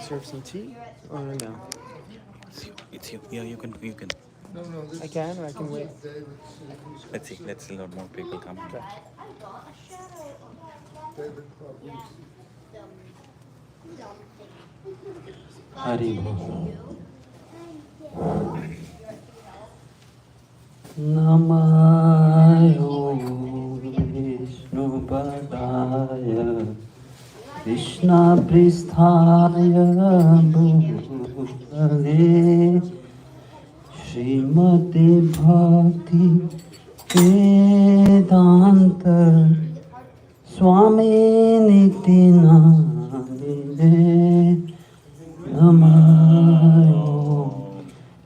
serve some tea or no? It's you. Yeah, you can. You can. I can or I can wait. Let's see. Let's see a lot more people come. Okay. Hari Bol. Namayo Vishnu Padaya Krishna Pristhaya Bhutale Srimati Bhakti Vedanta Swami Nityanande Namayo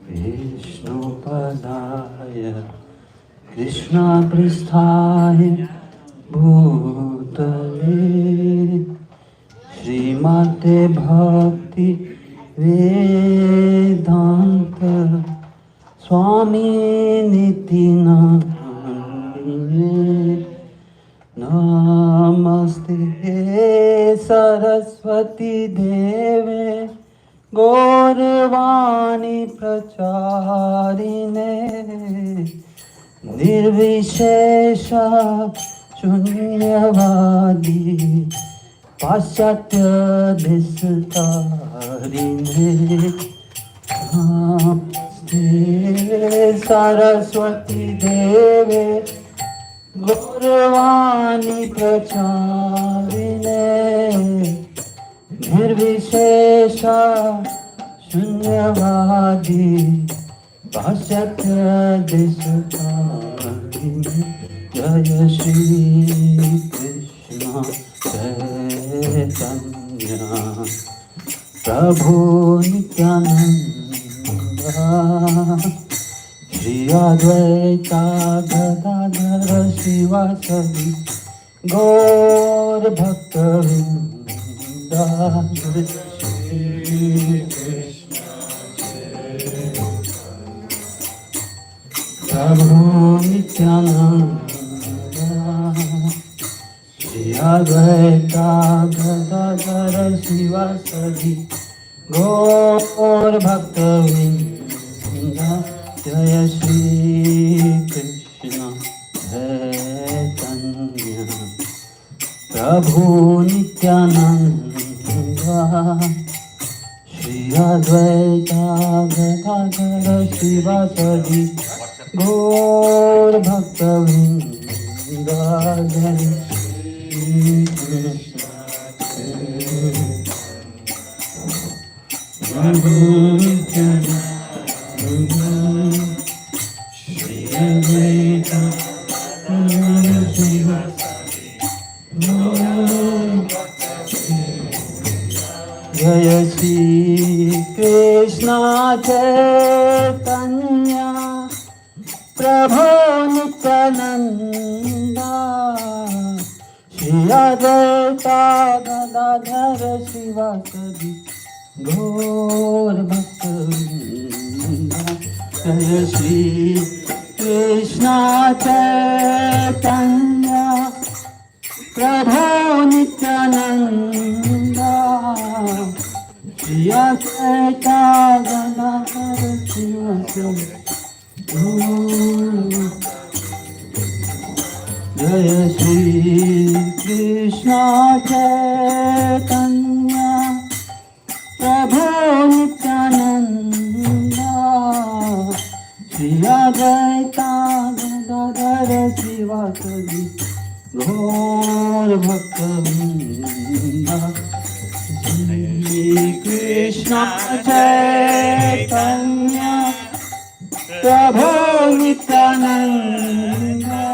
Vishnu Padaya Krishna Pristhaya Bhutale Srimate Bhakti Vedanta Swami Nityanande Namaste Saraswati Deve Gaurvani Pracharine Nirvishesha Shunyavadi Paschatya Distarine Namaste Saraswati Deve Gaurvani Pracharine Nirvishesha Shunyavadi Paschatya Distarine Jaya Shri Krishna Chaitanya Prabhu Nityananda Shri Advaita Gadadhara Srivasadi Gaur Bhakta Vrinda Shri Krishna Prabhu Nityananda Shri Advaita Gadadhara Srivasadi Gaur Bhakta Vrinda Jaya Shri Krishna Chaitanya Prabhu Nityananda Shri Advaita Gadadhara Srivasadi Gaur Bhakta Vrinda Jaya Shri Krishna Prabhu Nityananda Shri Advaita Jaya Shri Krishna Chaitanya Prabhu Nityananda Shri Advaita Gadadhara Srivasadi Gaur Bhakta Vrinda Jaya Shri Krishna Chaitanya Prabhu Nityananda Shri Advaita Gadadhara Srivasadi Jaya Shri Krishna Chaitanya Prabhu Nityananda Shri Advaita Gadadhara Srivasadi Gaur Bhakta Vrinda Shri Krishna Chaitanya Prabhu Nityananda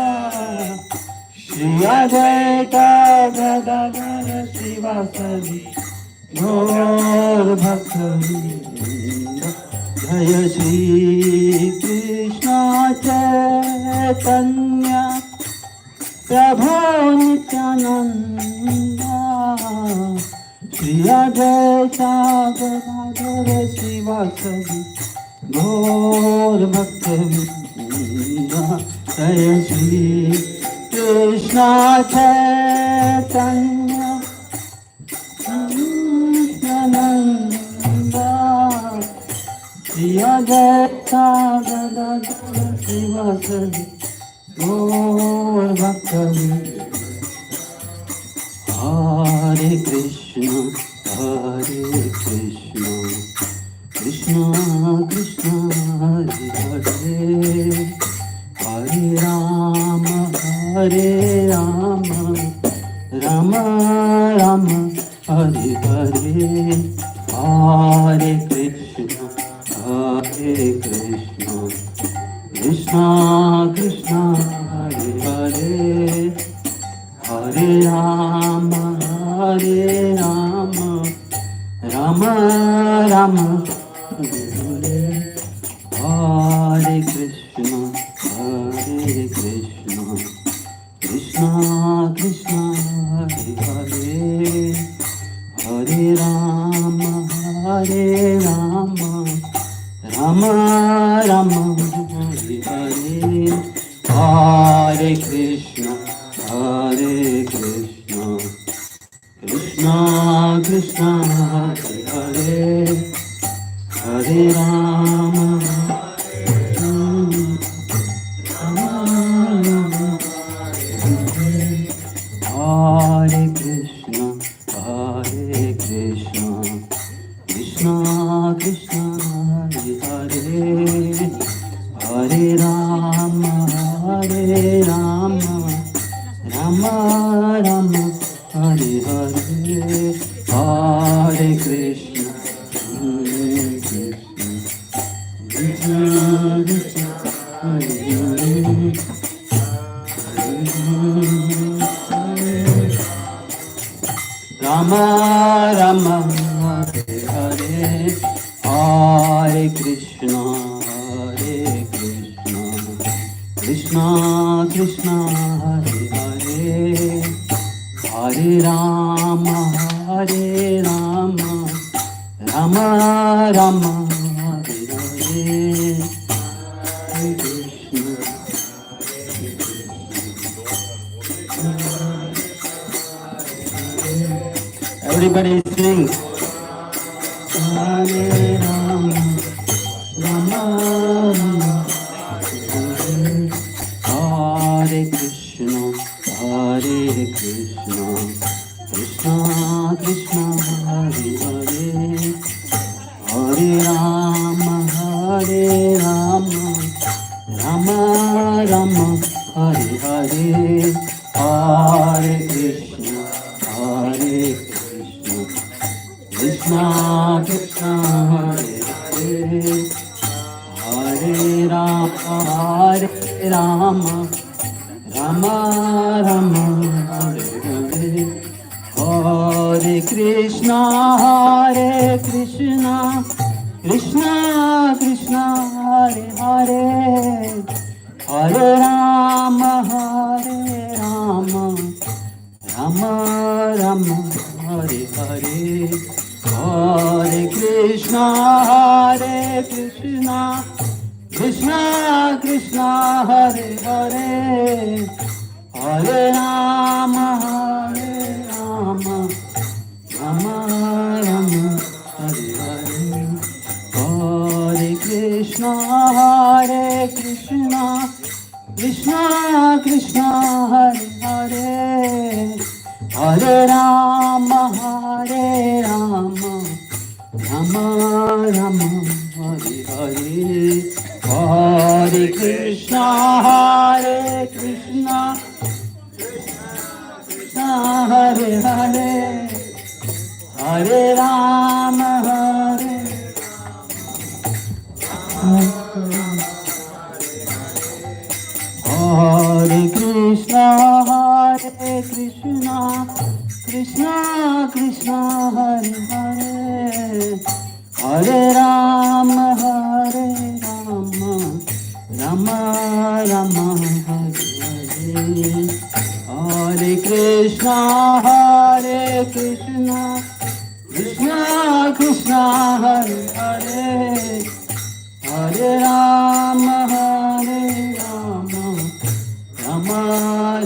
Shri Advaita Gadadhara Srivasadi Gaur Bhakta Vrinda Jaya Shri Krishna Chaitanya Prabhu Nityananda Shri Advaita Gadadhara Srivasadi Gaur Bhakta Vrinda Jaya Shri Krishna Chaitanya Nityananda जैसा गदाधर शिवासदि गौर भक्त हरे कृष्ण कृष्ण कृष्ण हरे हरे हरे राम राम राम हरे हरे हरे कृष्ण कृष्ण कृष्ण हरे हरे हरे राम राम राम हरे हरे हरे कृष्ण कृष्ण कृष्ण हरे हरे हरे राम राम राम हरे हरे हरे कृष्ण कृष्ण कृष्ण हरे हरे हरे राम हरे Krishna Krishna Krishna Hare Hare Hare Ram Ram Ram Hare Hare Hare Krishna Krishna Krishna Hare Hare Ram Ram Hare Hare Hare Krishna Krishna Krishna Hare Hare Hare Ram Ram Ram Hare Hare Hare Krishna everybody sing Hare Ram Hare Krishna Krishna Krishna Hare Hare Hare Ram Ram Ram Hare Hare Hare Krishna Krishna Krishna Hare Hare Hare Ram Ram Ram Hare Hare Hare Krishna Krishna Krishna Hare Hare Hare Ram Ram Ram Hare Hare Hare Krishna Krishna Krishna Hare Hare Hare Ram Ram Ram Hare Hare Hare Krishna Krishna Krishna Hare Hare Hare Ram Ram Ram Hare Hare Hare Krishna Krishna Hare Hare Hare Ram Hare Krishna Krishna Krishna Hare Hare Hare Ram Ram Ram Hare Hare Hare Krishna Krishna Krishna Hare Hare Hare Ram Ram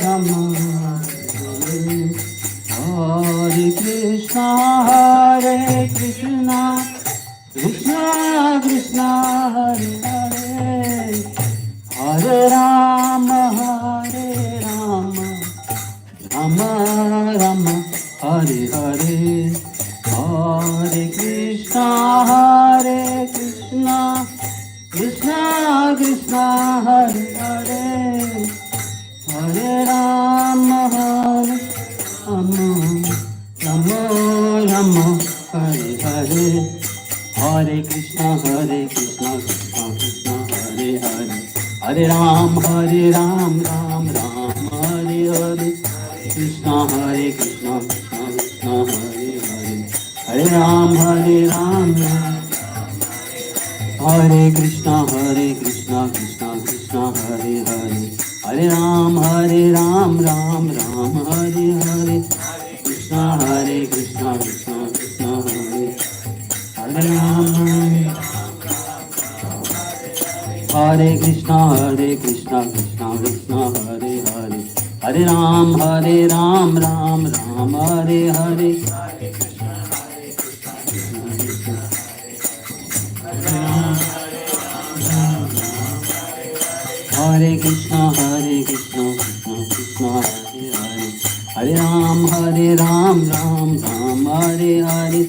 Ram Hare Hare Krishna Krishna Krishna Hare Hare Hare Rama Rama Rama Hare Hare Hare Krishna Krishna Krishna Hare Hare Hare Rama Rama Rama Hare Hare Hare Krishna Krishna Krishna Hare Hare Hare Ram Ram Ram Hare Hare Krishna Krishna Krishna Hare Hare Hare Ram Hare Krishna Krishna Krishna Hare Hare Hare Ram Ram Ram Hare Hare Krishna Krishna Krishna Hare Hare Ram Hare Krishna Krishna Krishna Hare Hare Hare Ram Ram Hare Hare Hare Krishna Krishna Krishna Hare Hare Hare Ram Ram Hare Hare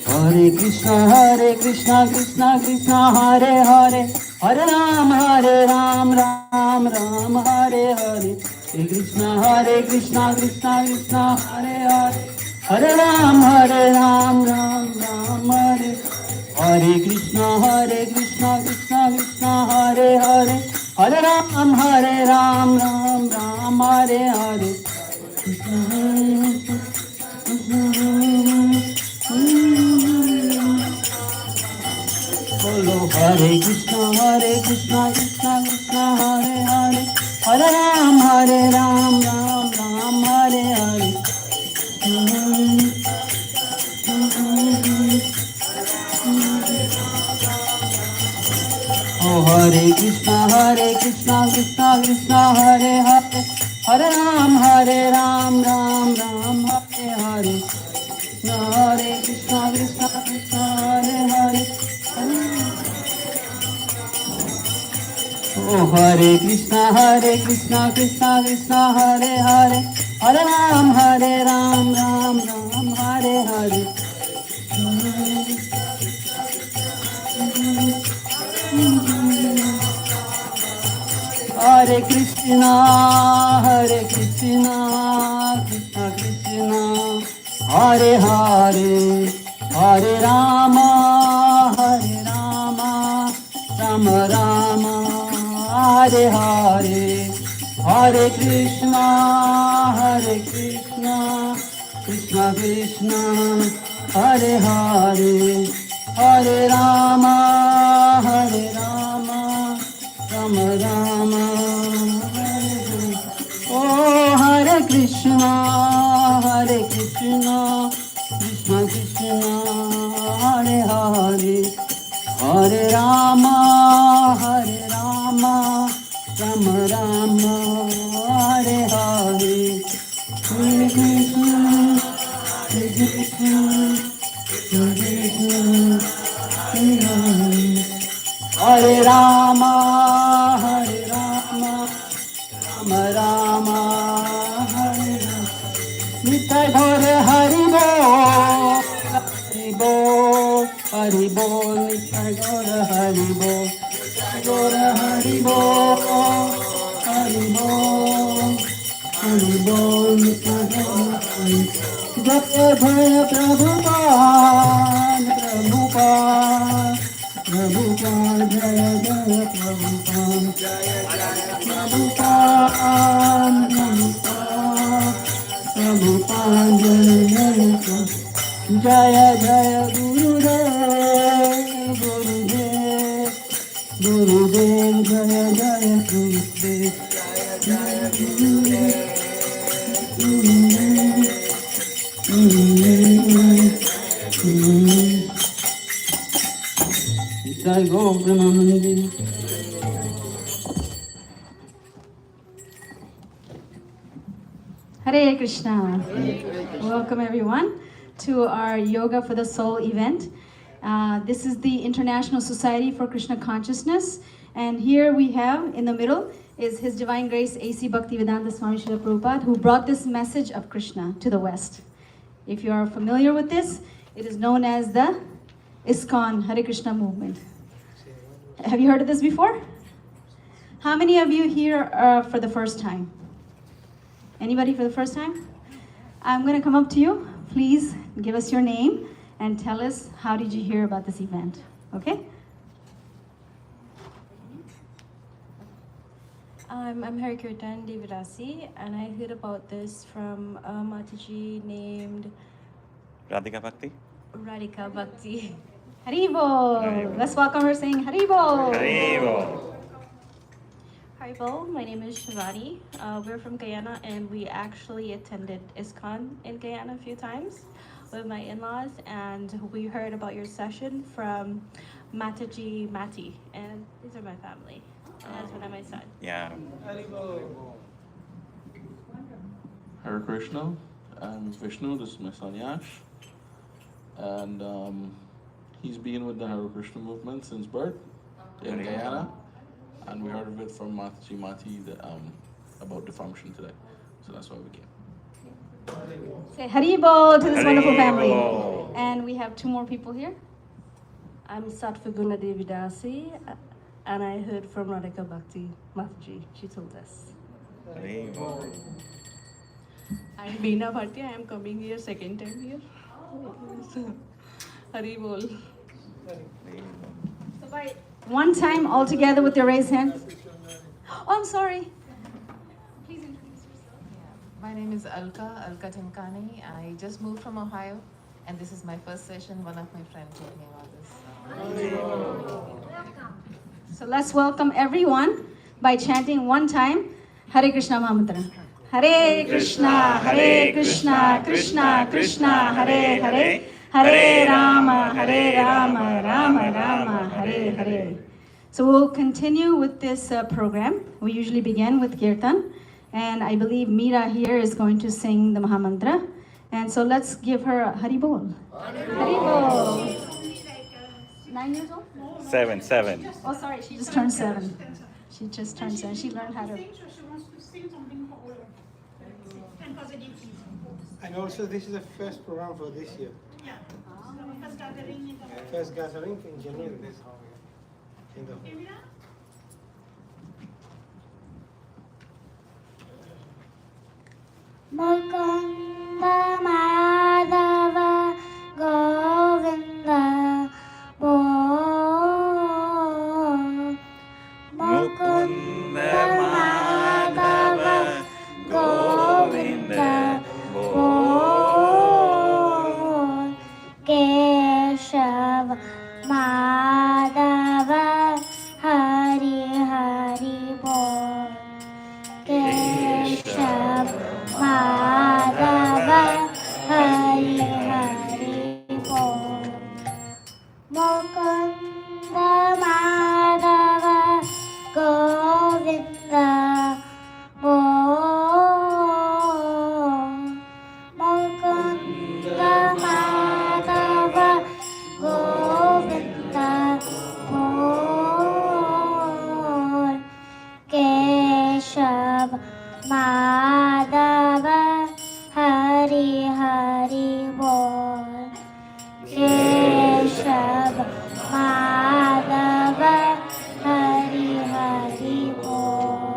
Hare Krishna Hare Krishna Krishna Krishna Hare Hare Hare Ram Ram Hare Hare Hare Krishna Krishna Krishna Hare Hare Hare Ram Ram Hare Hare Krishna Krishna Krishna Hare Hare Hare Ram Ram Hare Hare Bolo Hare Krishna Krishna Krishna Hare Hare Hare Ram Ram Hare Hare Oh Hare Krishna Krishna Krishna Hare Hare Hare Ram Ram Hare Hare Hare Krishna Krishna Hare Hare Oh Hare Krishna Krishna Krishna Hare Hare Hare Ram Ram Hare Hare Hare Krishna Krishna Krishna Hare Hare Hare Rama Rama Rama Hare Hare Hare Krishna Krishna Krishna Hare Hare Hare Rama Rama Rama Oh Hare Krishna Krishna Krishna Hare Hare Hare Rama Rama Hare Hare Hare Krishna Hare Rama Rama Rama Hare Nitai Hare Hari Bol Hari Bol Nitai Hare Hari Bol Hari Bol Hari Bol Hari Bol Nitai Hare Hari Jaya Jaya Prabhupada Prabhupada Jaya Jaya Prabhupada Prabhupada Jaya Jaya Gurudev Gurudev Jaya Jaya Gurudev Jai Govardhananandi. Hare Krishna. Welcome everyone to our Yoga for the Soul event. This is the International Society for Krishna Consciousness. And here we have, in the middle, is His Divine Grace A.C. Bhaktivedanta Swami Srila Prabhupada, who brought this message of Krishna to the West. If you are familiar with this, it is known as the ISKCON Hare Krishna movement. Have you heard of this before? How many of you here are for the first time? Anybody for the first time? I'm going to come up to you. Please give us your name and tell us how did you hear about this event. Okay? I'm Harikirtan Devidasi, and I heard about this from a Mataji named Radhika Bhakti? Radhika Bhakti. Haribo! Let's welcome her saying Haribo! Haribo! Haribol, my name is Shivani. We're from Guyana, and we actually attended ISKCON in Guyana a few times with my in-laws, and we heard about your session from Mataji Mati, and these are my family, my husband and my son. Yeah. Hare Krishna, I'm Vishnu, this is my son Yash, and he's been with the Hare Krishna movement since birth in Guyana, and we heard of it from Mataji Mati about the function today, so that's why we came. Say Haribo to this wonderful family. Haribo. And we have two more people here. I'm Satvaguna Devidasi, and I heard from Radhika Bhakti Mataji. She told us. Haribo. I'm Beena Bharti. I am coming here second time here. Hari bol. So by one time all together with your raised hands. Oh, I'm sorry. Please introduce yourself. My name is Alka Timkani. I just moved from Ohio, and this is my first session. One of my friends told me about this. So let's welcome everyone by chanting one time Hare Krishna Mahamantra. Hare Krishna, Krishna Krishna, Hare Hare, Hare Rama, Rama Rama, Hare Hare. So we'll continue with this program. We usually begin with Kirtan, and I believe Meera here is going to sing the Mahamantra. And so let's give her a Hari Bol. Hari Bol. 9 years old? 7. Oh, sorry, she just turned 7. She just turned 7. She learned how to. And also, this is the first program for this year. Yeah. First gathering in the First gathering in January. This in the Mukunda Madhava Govinda Bol. Mukunda Madhava Govinda Bol. Keshav Madhava Hari Hari Bol. Keshav Madhava Hari Hari Bol. Mukunda Madhava Govinda Bol. Mukunda Madhava Govinda Bol. Keshav Madhava Hari Hari Bol. Keshav Madhava Hari Hari Bol.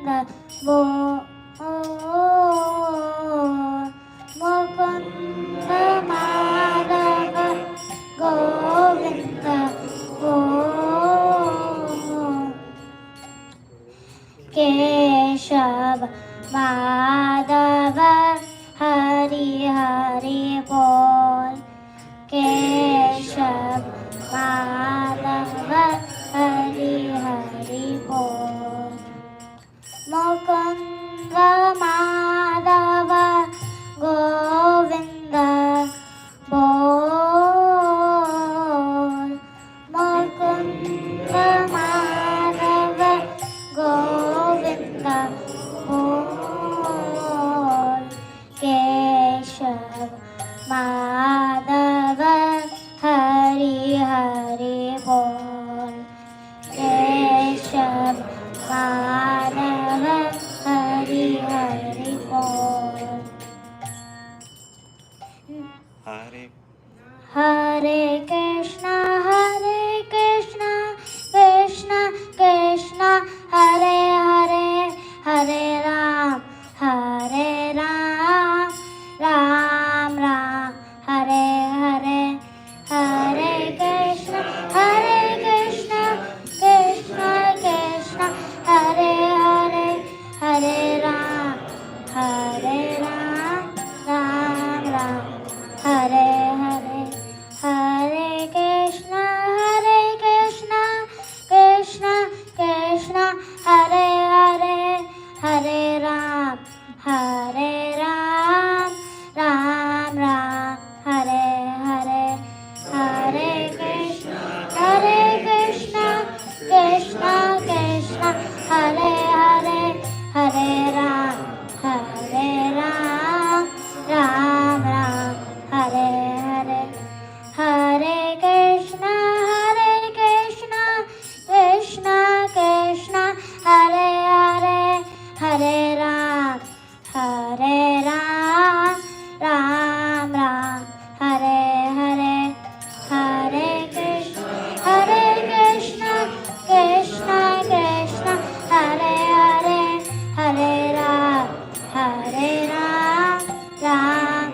Bo Mukunda Madhava Govinda Bo Keshava Madhava Hari Hari Bol Keshav Madhava Hari Hari Bol Mukunda Madhava Govinda Bol Mukunda Madhava Govinda Bol Keshav Madhava Hari Hari Bol Keshav Madhava Hari Hari Bol Hare Hare Krishna Krishna Krishna Hare Hare Hare Ram Ram Ram Hare Hare Hare Krishna Krishna Krishna Hare Hare Hare Ram Ram Ram Hare Hare Hare Krishna Krishna Krishna Hare Hare Hare Ram Ram Ram Hare Hare Hare Krishna Krishna Krishna Hare Hare Hare Ram Ram Ram Hare Hare Hare Krishna Krishna Krishna Hare Hare Hare Ram Ram Ram Hare Hare Hare Krishna Krishna Krishna Hare Hare Hare Ram Ram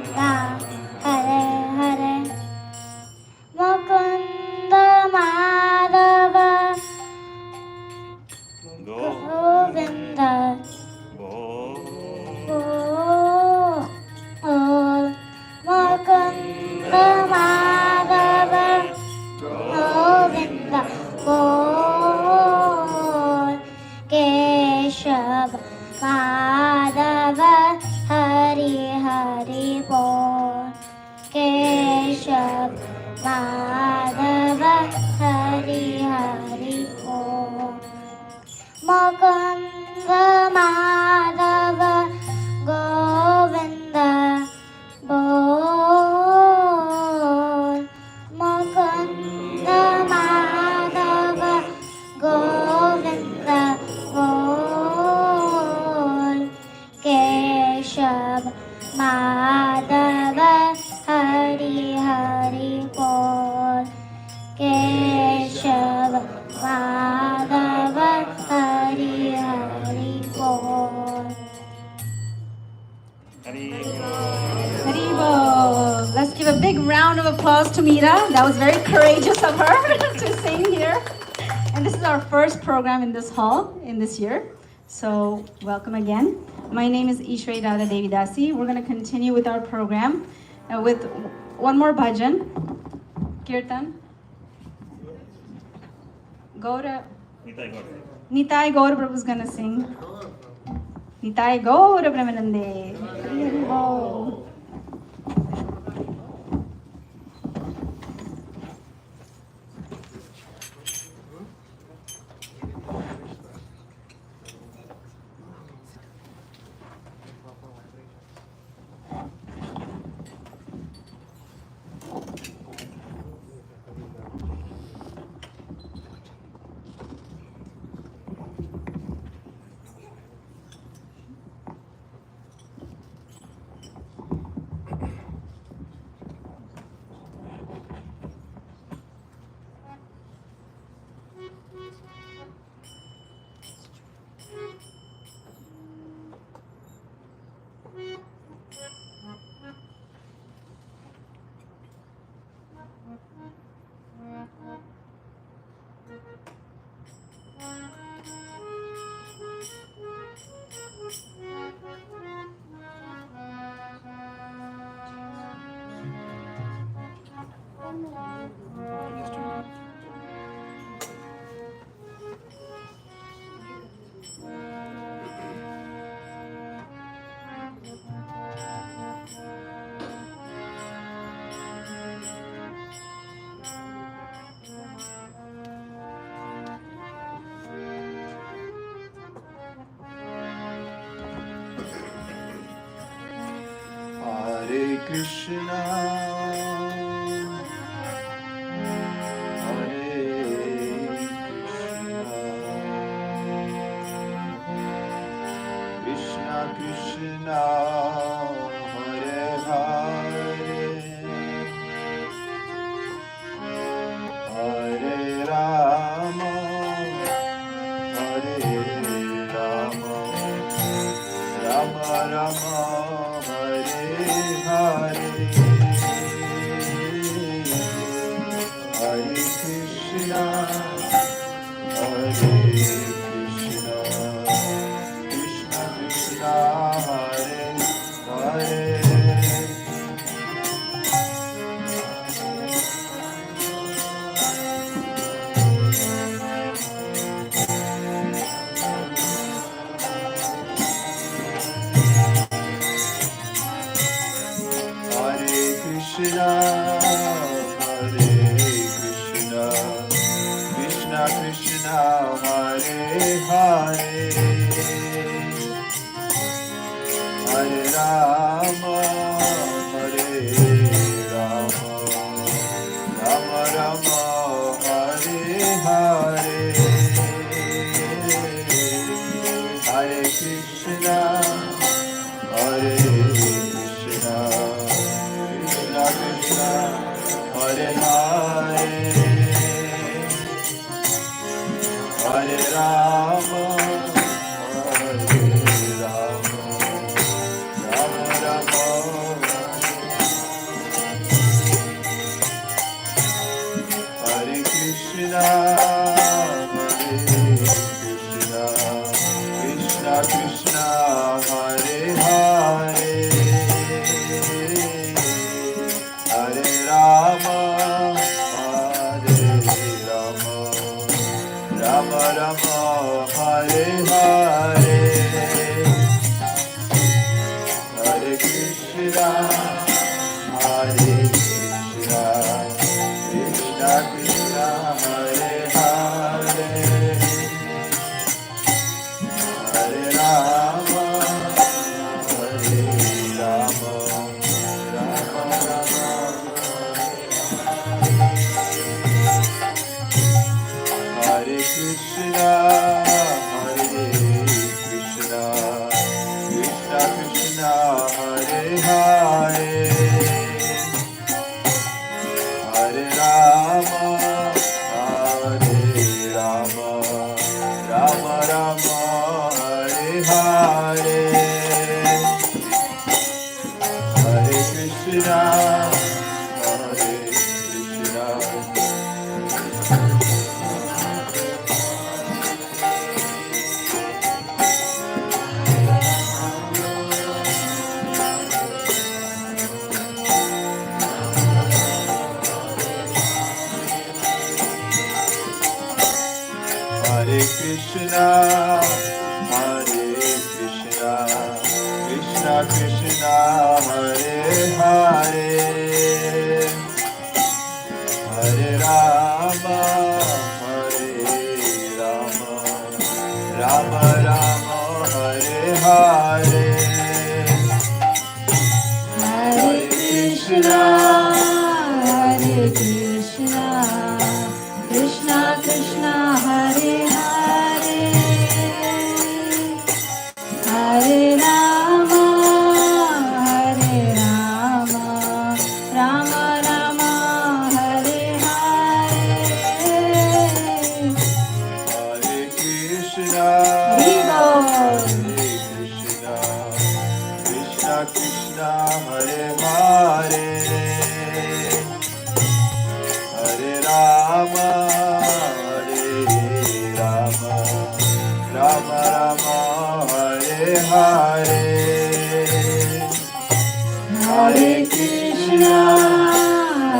Hare Hare Mukunda Madhava Govinda Bo Mukunda Madhava Govinda Bol Keshav Madhava Hari Hari Bol Keshav Madhava Hari Hari Bol Mukunda Madhava Govinda Bol Mukunda Madhava Govinda Bol Keshav Madhava Hari Hari Bol Keshav Madhava Hari Hari Bol Haribo. Let's give a big round of applause to Meera. That was very courageous of her to sing here. And this is our first program in this hall in this year. So welcome again. My name is Ishwari Radha Devidasi. We're going to continue with our program with one more bhajan, Kirtan. Gaura. Nitai Gaura Prabhu is going to sing. Nitai Gaura Brahmanande. Haribo. Krishna, Krishna Krishna, Hare Hare, Hare Rama, Hare Rama, Rama Rama, Hare Hare, Hare Krishna, Hare Krishna, Krishna Krishna, Hare Hare. Hare Krishna, Hare Krishna, Krishna Krishna, Hare Hare, Hare Rama, Hare Rama, Rama Rama, Hare Hare, Hare Krishna, Hare Krishna, Krishna Krishna, Hare Hare, Hare Rama, Hare Rama, Rama Rama, Hare Krishna, Hare Krishna, Krishna Krishna, Hare Hare, Hare Rama, Hare Rama, Rama Rama, Hare Hare, Hare Krishna, Hare Krishna, Krishna Krishna, Hare Hare, Hare Rama, Hare Rama, Rama Rama, Hare Krishna, Hare Krishna, Krishna Krishna, Hare Hare, Hare Rama, Hare Rama, Rama Rama, Hare Hare, Hare Krishna, Hare Krishna. Hare Krishna, Hare Krishna, Krishna Krishna, Hare Hare, Hare Rama, Hare Rama, Rama Rama, Hare Hare, Hare Krishna, Hare Krishna, Krishna Krishna, Hare Hare, Hare Rama, Hare Rama, Rama Rama, Hare Hare, Hare Krishna, Vivo. Hare Krishna, Krishna Krishna, Hare Hare, Hare Rama, Hare Rama, Rama Rama, Hare Hare, Hare Krishna,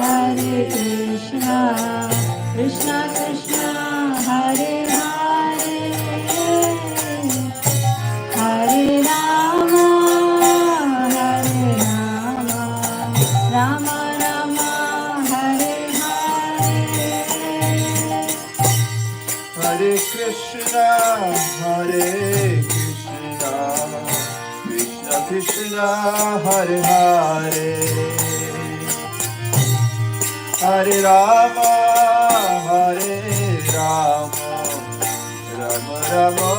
Hare Krishna, Krishna Krishna, Hare Hare, Hare Rama, Hare Rama, Rama Rama, Hare Hare, Hare Krishna, Hare Krishna, Krishna Krishna, Hare Hare, Hare Rama, Hare Rama, Rama Rama,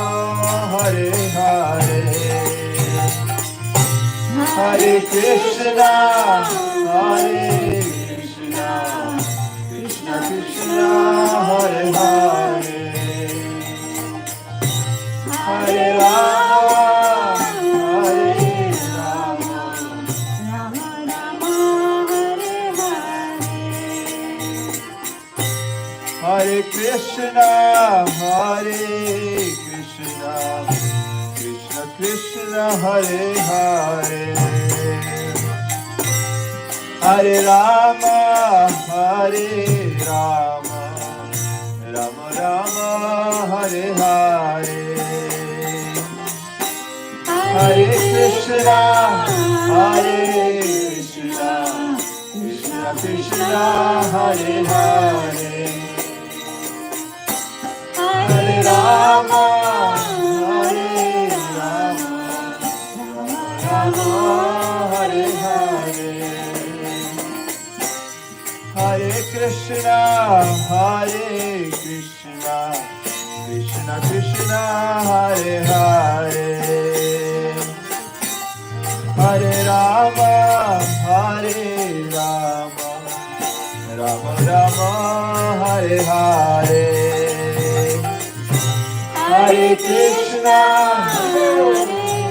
Hare Hare, Hare Krishna, Hare Krishna, Krishna Krishna, Hare Hare, Hare Rama, Hare Rama, Rama Rama, Hare Hare. Hare Krishna, Hare Krishna, Krishna Krishna, Hare Hare, Hare Rama, Hare Rama, Rama Rama, Hare Hare, Hare Krishna, Hare Krishna, Krishna Krishna, Hare Hare, Hare Rama, Hare Rama, Rama Hare Hare, Hare Krishna, Hare Krishna, Krishna Krishna, Hare Hare, Hare Rama, Hare Rama, Rama Rama, Hare Hare, Hare Krishna, Hare Krishna,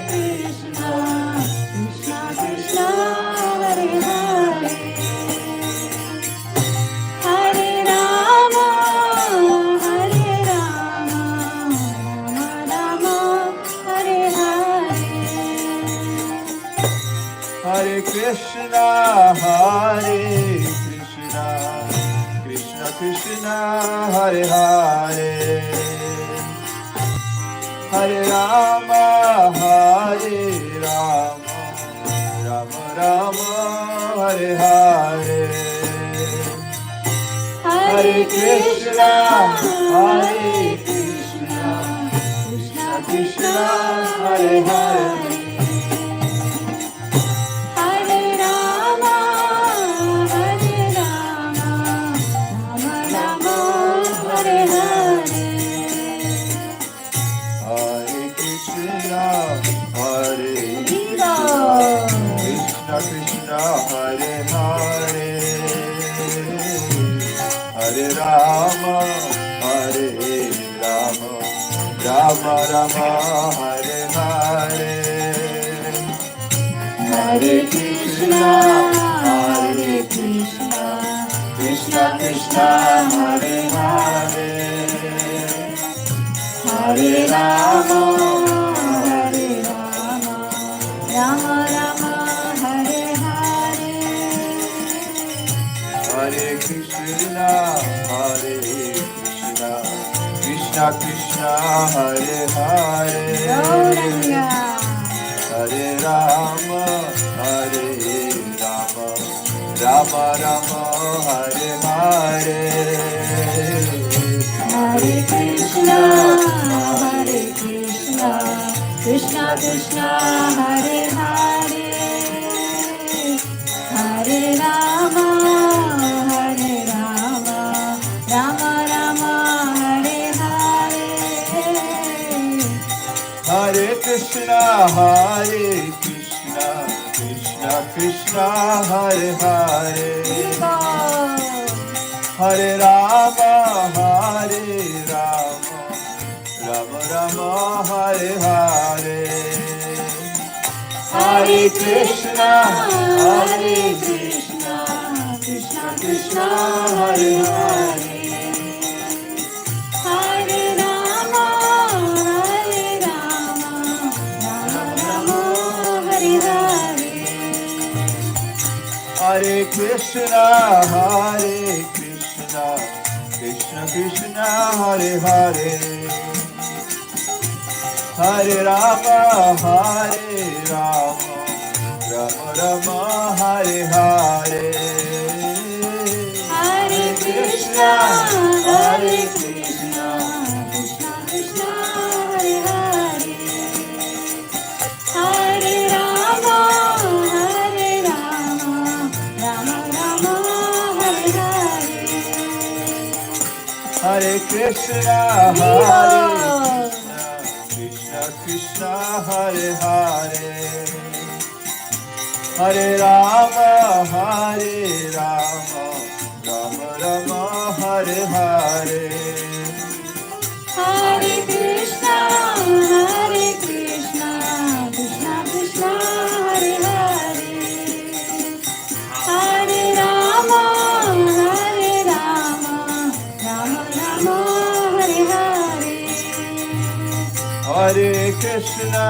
Krishna Krishna, Hare Hare, Hare Rama, Hare Rama, Rama Rama, Hare Hare. Hare Krishna, Hare Krishna, Krishna Krishna, Hare Hare, Hare Rama, Hare Rama, Rama Rama, Hare Hare, Hare Krishna, Hare Krishna, Krishna Krishna, Hare Hare, Hare Rama, Hare Rama, Rama Rama, Hare Hare. Hare Krishna, Hare Krishna. Krishna Krishna, Hare Hare, Hare Rama, Hare Rama, Rama Rama, Hare Hare, Hare Krishna, Hare Krishna, Krishna Krishna, Hare Hare, Hare Rama, Hare Rama, Rama Rama, Hare Hare. Hare Krishna, Hare Krishna, Krishna Krishna, Hare Hare, Gauranga. Hare Rama, Hare Rama, Rama Rama, Hare Hare, Hare Krishna, Hare Krishna, Krishna Krishna, Hare Hare, Hare Rama, Hare Rama, Rama Rama, Hare Hare. Hare Krishna, Hare Krishna, Krishna Krishna, Hare Hare, Hare Rama, Hare Rama, Rama Rama, Hare Hare, Hare Krishna, Hare Krishna, Krishna Krishna, Hare Hare, Hare Rama, Hare Rama, Rama Rama, Hare Hare. Hare Krishna, Hare Krishna, Krishna Krishna, Hare Hare, Hare Rama, Hare Rama, Rama Rama, Hare Hare, Hare Krishna, Hare Krishna, Krishna Krishna, Hare Hare, Hare Rama, Hare Krishna, Krishna Krishna, Hare Hare, Hare Rama, Rama Rama, Hare Hare. Hare Krishna, Krishna Krishna, Hare Hare, Hare Rama, Rama Rama, Hare Hare. Hare Krishna,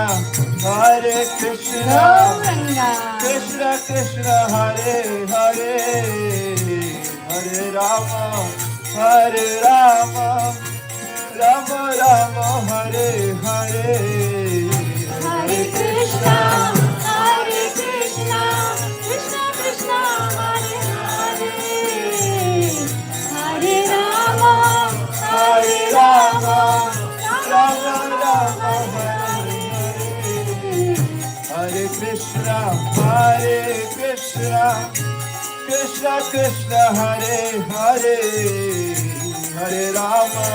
Gauranga. Krishna Krishna, Hare Hare, Hare Rama, Rama Rama, Hare Hare. Hare Krishna, Krishna Krishna, Hare Hare, Hare Rama, Rama Rama, Hare Hare. Hare Krishna, Krishna Krishna, Hare Hare, Hare Rama,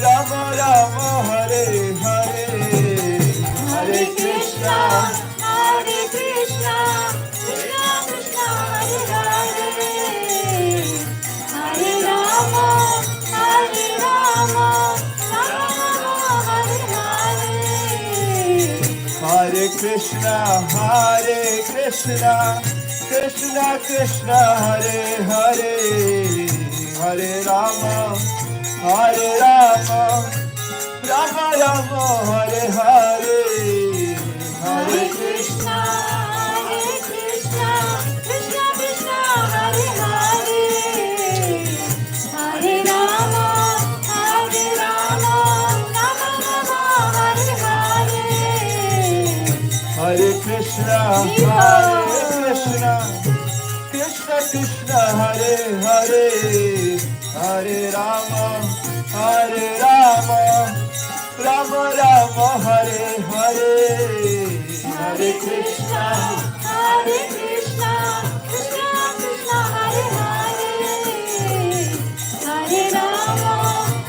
Rama Rama, Hare Hare. Hare Krishna, Krishna Krishna, Hare Hare, Hare Rama, Rama Hare Hare. Hare Krishna, Krishna Krishna, Hare Hare, Hare Rama, Rama Rama, Hare Hare. Hare Krishna, Krishna Krishna, Hare Hare, Hare Rama, Rama Hare Hare. Hare Krishna, Krishna Krishna, Hare Hare, Hare Rama, Rama Rama, Hare Hare. Hare Krishna, Krishna Krishna, Hare Hare, Hare Rama,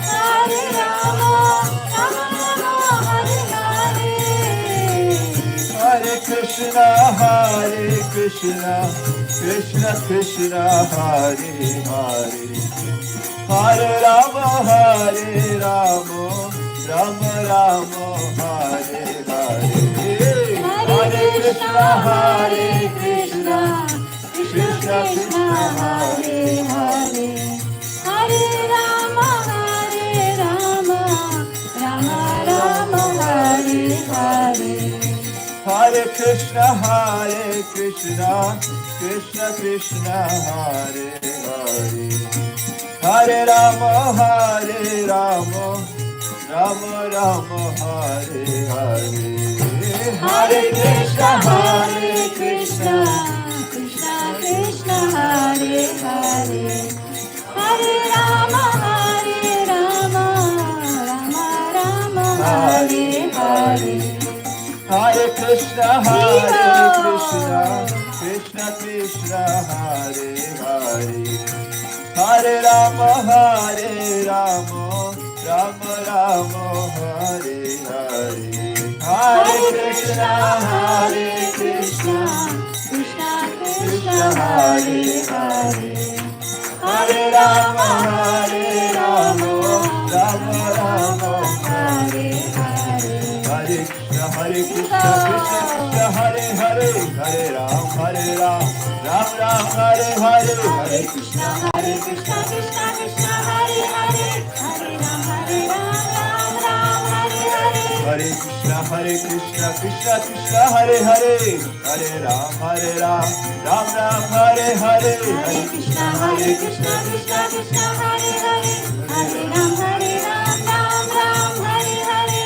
Rama Hare Hare. Hare Krishna, Krishna Krishna, Hare Hare, Hare Rama, Rama Rama, Hare Hare. Hare Krishna, Krishna Krishna, Hare Hare, Hare Rama, Rama Hare Hare. Hare Krishna, Krishna Krishna, Hare Hare, Hare Rama, Rama Rama, Hare Hare. Hare Krishna, Krishna Krishna, Hare Hare, Hare Rama, Rama Hare Hare. Hare Krishna, Krishna Krishna, Hare Hare, Hare Rama, Rama Rama, Hare Hare. Hare Krishna, Krishna Krishna, Hare Hare, Hare Rama, Rama Rama, Hare Hare. Hare Krishna, Krishna Krishna, Hare Hare, Hare Ram, Ram Ram, Hare Hare. Hare Krishna, Krishna Krishna, Hare Hare, Hare Ram, Ram Hare Hare. Hare Krishna, Krishna Krishna, Hare Hare, Hare Ram, Ram Ram, Hare Hare. Hare Krishna, Krishna Krishna, Hare Hare, Hare Ram, Ram Hare Hare.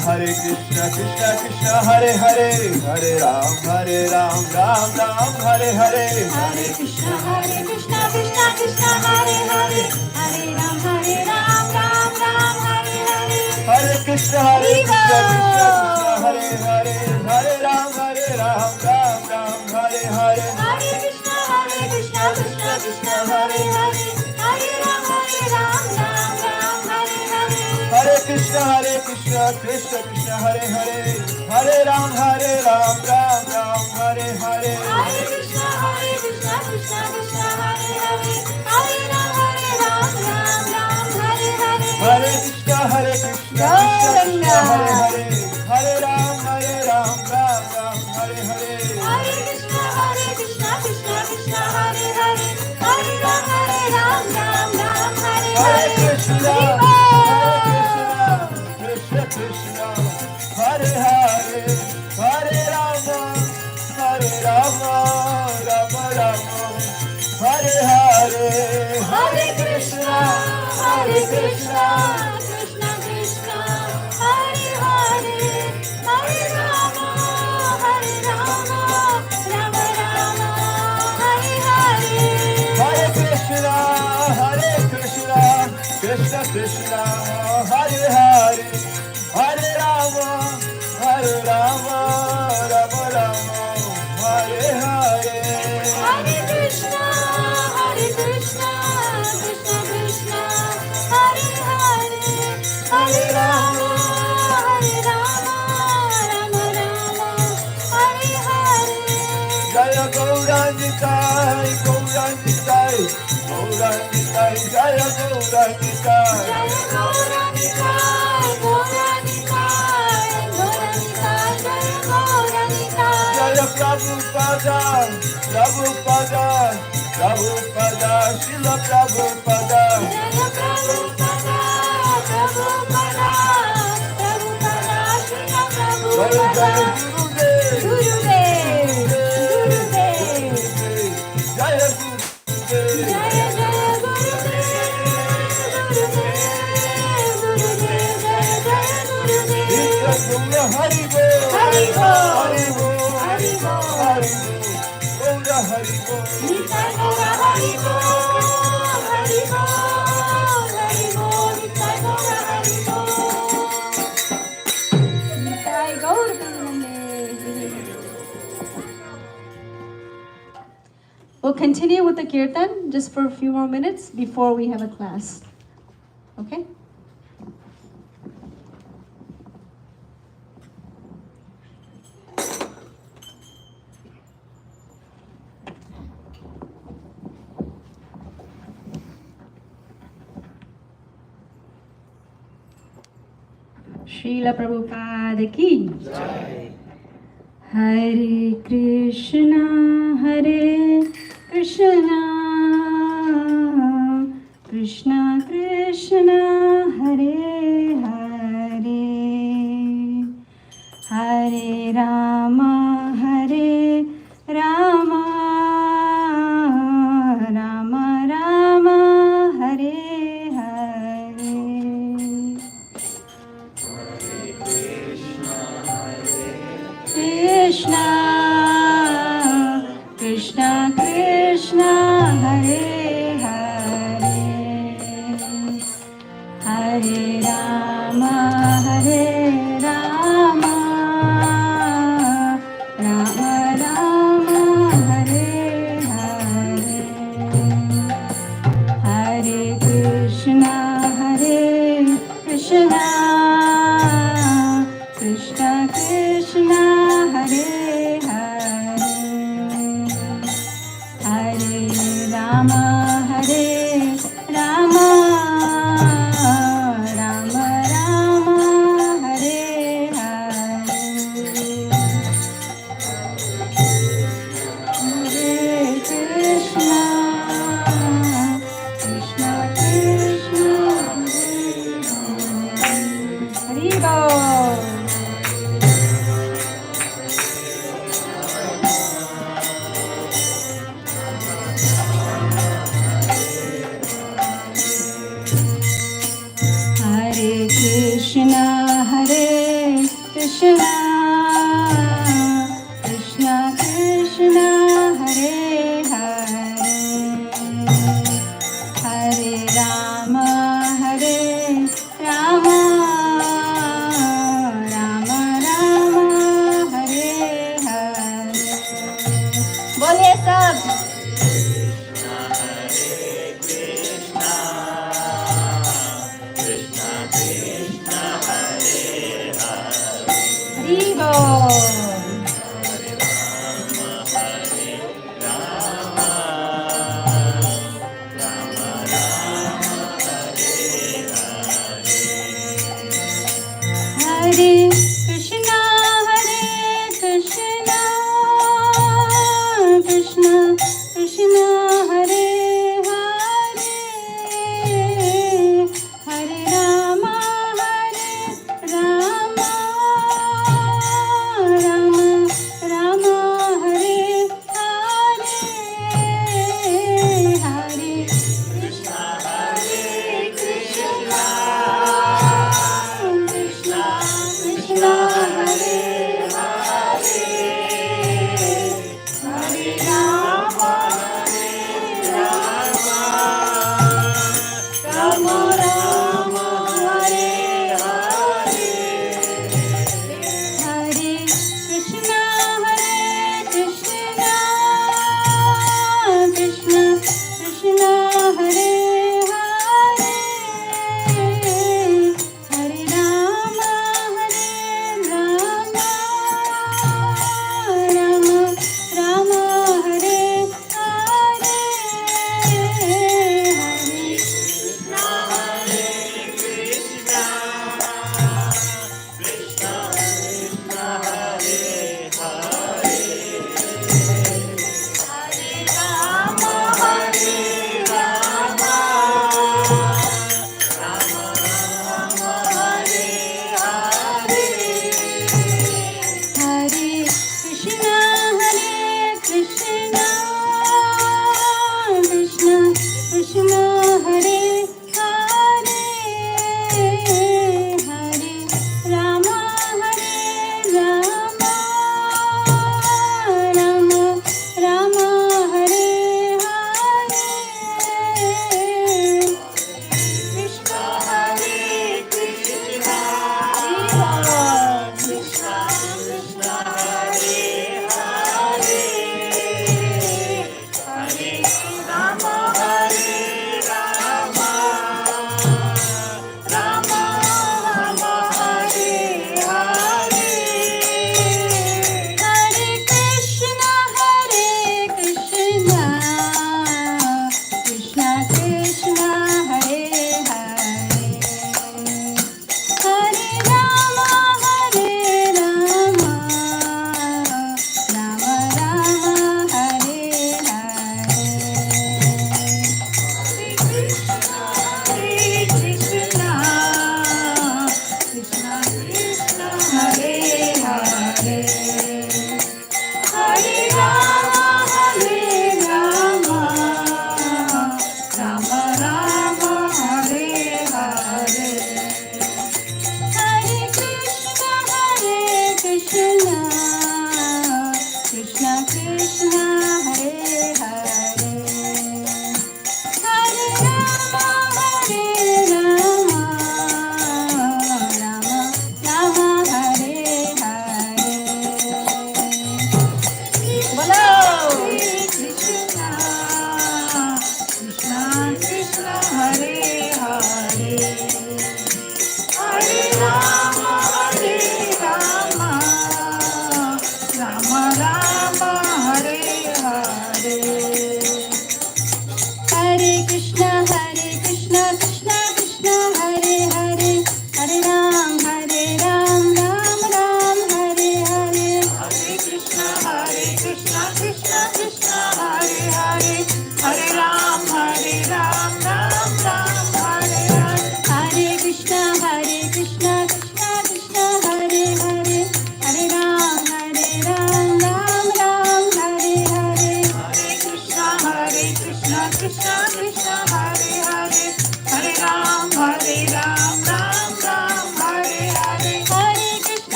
Hare Krishna, Krishna Krishna, Hare Hare, Hare Ram, Ram Ram, Hare Hare. Hare Krishna, Krishna Krishna, Hare Hare, Hare Ram, Ram Hare Hare. Hare Krishna, Krishna Krishna, Hare Hare, Hare Ram, Ram Ram, Hare Hare. Hare Krishna, Krishna Krishna, Hare Hare. Krishna, Krishna Krishna, Hare Hare, Hare Ram, Ram Ram, Hare Hare. Hare Krishna, Krishna Krishna, Hare Hare, Hare Ram, Ram Ram, Hare Hare. Hare Krishna, Krishna Krishna, Hare Hare, Hare Ram, Ram Ram, Hare Hare. Hare Krishna, Krishna Krishna, Hare Hare, Hare Ram, Ram Hare Hare Hare. Krishna, Krishna Krishna, Hare Hare, Hare Rama, Rama Rama, Hare Hare. Hare Krishna, Krishna Krishna, Hare Hare, Hare Rama, Rama Rama, Hare Hare. Hare Krishna, Krishna Krishna, Hare Hare, Hare Rama, Rama Rama, Hare Hare. Hare Krishna, Krishna Krishna, Hare Hare, Hare Rama, Rama Rama, Hare Hare. Jaya Gauranitai, Gauranitai, Gauranitai, Jaya Gauranitai. Jaya Gauranitai, Gauranitai, Gauranitai, Jaya Gauranitai. Jaya Prabhupada, Prabhupada, Prabhupada, Srila Prabhupada. Jaya Prabhupada, Prabhupada, Prabhupada, Srila Jaya Prabhupada. Jaya Gurudev, Gurudev, Gurudev. Jaya Gurudev. Jaya Jaya Gurudev, Gurudev, Gurudev, Jaya Jaya Gurudev. Nitya Gaura Hari Bol, Hari Bol, Hari Bol, Hari Bol. Hari Bol, Gaura Hari Bol. Nitai Gaura Hari Bol, Hari Bol, Hari Bol, Nitai Gaura Hari Bol. Nitai Gaura We'll continue with the kirtan just for a few more minutes before we have a class. Okay? Srila Prabhupada ki Jai. Hare Krishna, Krishna Krishna, Hare Hare, Hare Rama, Rama Rama, Hare Hare. Krishna, Krishna Krishna, Hare Hare, Hare Rama, Rama Rama, Hare Hare, Hare Krishna, Krishna Krishna Krishna, Hare Hare, Hare Rama, Rama Rama, Hare Hare. Hare Krishna, Krishna Krishna, Hare Bol. Hare Krishna, Krishna Krishna, Hare Hare, Hare Rama, Rama Rama, Hare Hare. बोलिए सब Krishna, Krishna Krishna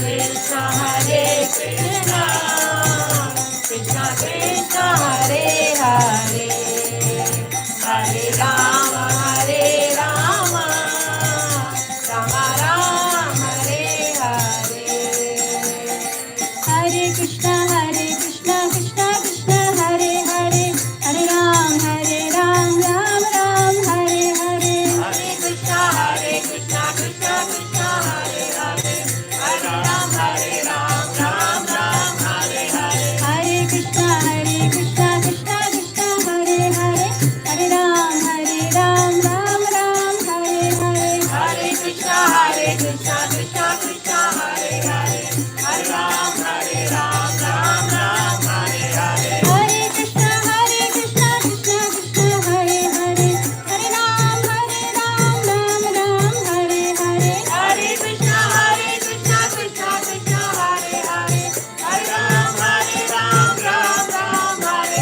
Krishna, Hare Krishna, Krishna Krishna, Hare Hare, Hare Rama, Hare Rama, Rama Rama, Hare Hare. Hare Krishna, Krishna Krishna, Hare Hare, Hare Ram, Ram Ram, Hare Hare. Hare Krishna, Krishna Krishna, Hare Hare, Hare Ram, Ram Ram, Hare Hare. Hare Krishna, Krishna Krishna, Hare Hare, Hare Ram, Ram Ram, Hare Hare. Hare Krishna, Krishna Krishna, Hare Hare, Hare Ram, Ram Ram, Hare Hare. Hare Krishna, Krishna Krishna, Hare Hare, Hare Ram, Ram Ram, Hare Hare. Hare Krishna, Krishna Krishna, Hare Hare, Hare Ram, Ram Ram, Hare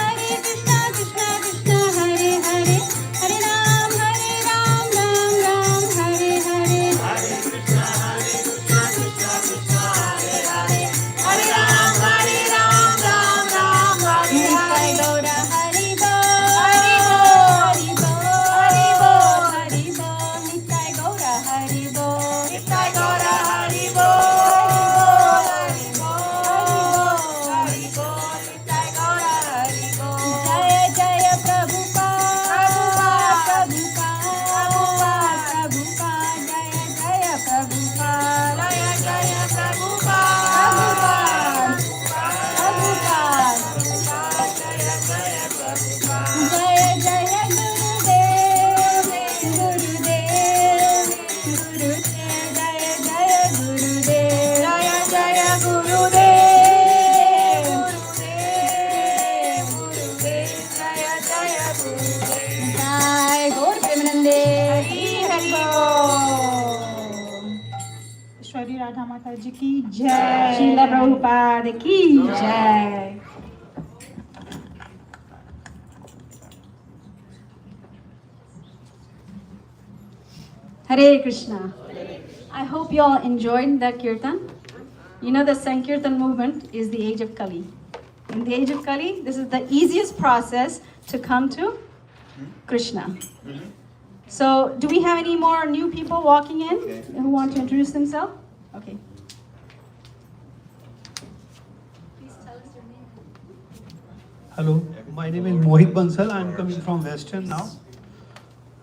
Hare. Hare Krishna, Krishna Krishna, Hare Hare, Hare Ram, Ram Ram, Hare Hare. Hare Krishna, Krishna Krishna, Hare Hare, Hare Ram, Ram Ram, Hare Hare. Gaura Hari Bo, Hari Bo, Hari Bo, Hari Bo, Nitai Gaura Hari Bo, Nitai Gaura Hari Bo, Hari Bo, Hari Bo, Nitai Gaura Hari Bo. Jaya Jaya Prabhupada, Prabhupada, Prabhupada, Jaya Jaya Prabhupada, Jaya Jaya Prabhupada, Prabhupada, Jaya Jaya Prabhupada. Jaya Jaya Gurudev, Gurudev, Gurudev, Jaya Jaya Gurudev, Jaya Jaya Gurudev, Gurudev, Gurudev, Jaya Jaya Gurudev. Jai Gaur Premanande, Hari Hari Bol. ईश्वरी राधा माता जी की जय। Srila Prabhupada ki jai. Hare Krishna. I hope you all enjoyed that kirtan. You know the Sankirtan movement is the age of Kali. In the age of Kali, this is the easiest process to come to Krishna. So, do we have any more new people walking in who want to introduce themselves? Okay. Please tell us your name. Hello, my name is Mohit Bansal. I am coming from Western now.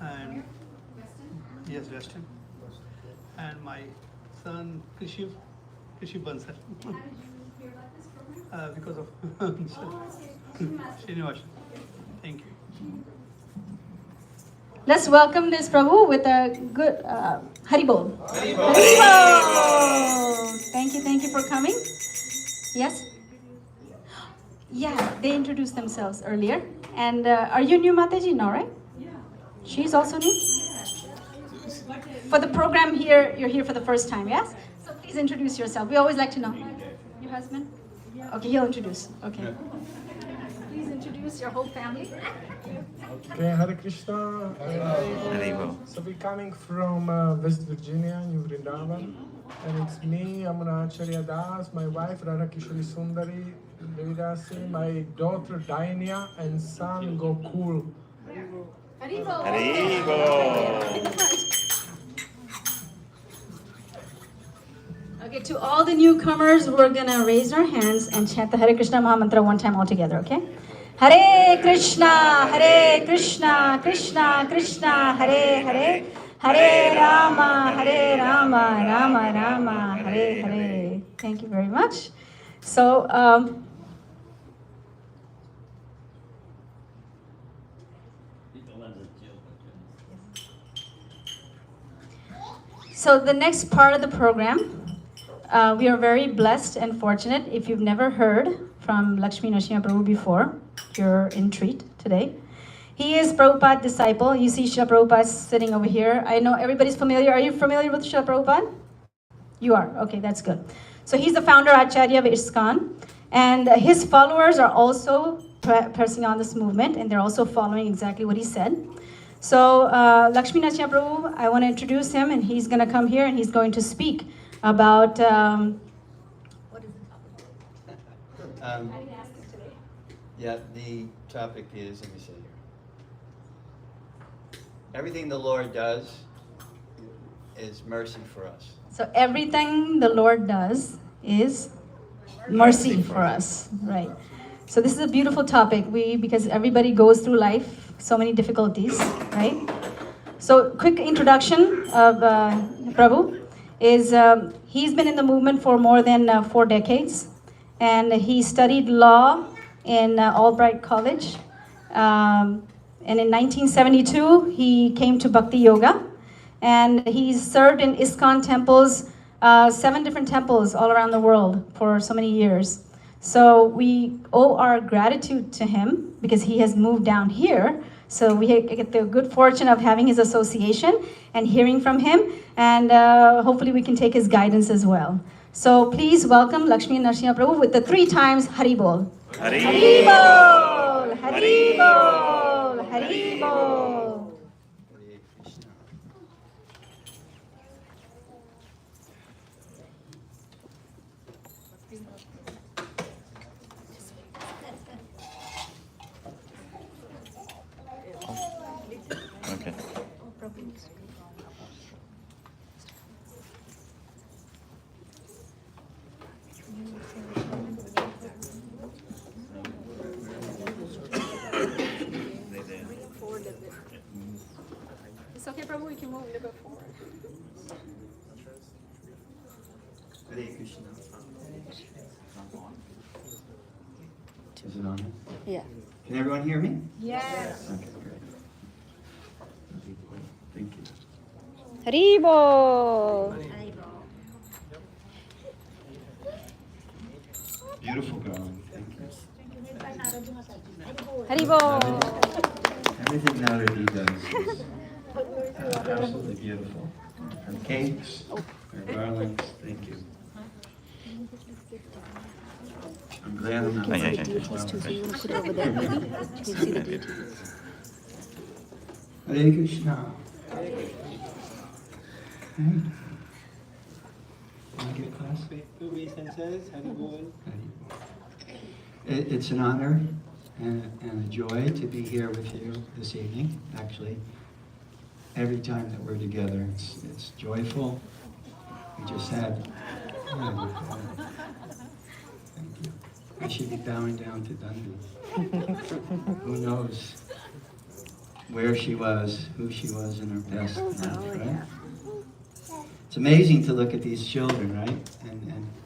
And yes, Western. And my son Krishi Bansal. How did you hear about this program? Because of Srinivas. Thank you. Let's welcome this Prabhu with a good Haribol. Haribol. Thank you for coming. Yes? Yeah, they introduced themselves earlier. And are you new Mataji now, right? Yeah. She's also new? For the program here, you're here for the first time, yes? So please introduce yourself. We always like to know. Your husband? Okay, he'll introduce. Okay. Please introduce your whole family. Okay, Hare Krishna. Haribo. So we're coming from West Virginia, New Vrindavan. And it's me, Amana Acharya Das, my wife Radha Kishori Sundari, Devidasi, my daughter Dainya, and son Gokul. Haribo. Haribo. Okay, to all the newcomers, we're gonna raise our hands and chant the Hare Krishna Maha Mantra one time all together, okay? Hare Krishna, Krishna Krishna, Hare Hare, Hare Rama, Rama Rama, Hare Hare. Thank you very much. So, so the next part of the program, we are very blessed and fortunate. If you've never heard from Lakshmi Narasimha Prabhu before, you're in treat today. He is Prabhupada's disciple. You see Srila Prabhupada sitting over here. I know everybody's familiar. Are you familiar with Srila Prabhupada? You are. Okay, that's good. So he's the founder Acharya of ISKCON. And his followers are also pressing on this movement, and they're also following exactly what he said. So Lakshmi Narasimha Prabhu, I want to introduce him, and he's going to come here and he's going to speak about Yeah, the topic is, let me see here. Everything the Lord does is mercy for us. so everything the Lord does is mercy for us, right? So this is a beautiful topic. Because everybody goes through life, so many difficulties, right? So quick introduction of Prabhu is he's been in the movement for more than 4 decades, and he studied law in Albright College. And in 1972, he came to Bhakti Yoga, and he's served in ISKCON temples, 7 different temples all around the world for so many years. So we owe our gratitude to him because he has moved down here. So we get the good fortune of having his association and hearing from him, and hopefully we can take his guidance as well. So please welcome Lakshmi Narasimha Prabhu with the 3 times Hari Bol. Hari Hari Bol! Hari Bol! Hari Bol! Okay. It's okay, Prabhu, we can move a little bit forward. Hare Krishna. Is it on? Yeah. Can everyone hear me? Yes. Okay, great. Thank you. Hari Bol! Beautiful girl. Thank you. Hari Bol! Everything Naradi does is absolutely beautiful. Her cakes, her garlands, thank you. I'm glad I'm not late as well. Hare Krishna. Hey. Can I get a class? It's an honor and a joy to be here with you this evening. Actually, every time that we're together, it's joyful. We just had. Thank you. I should be bowing down to Dundee. Who knows where she was, who she was in her past life, right? It's amazing to look at these children, right?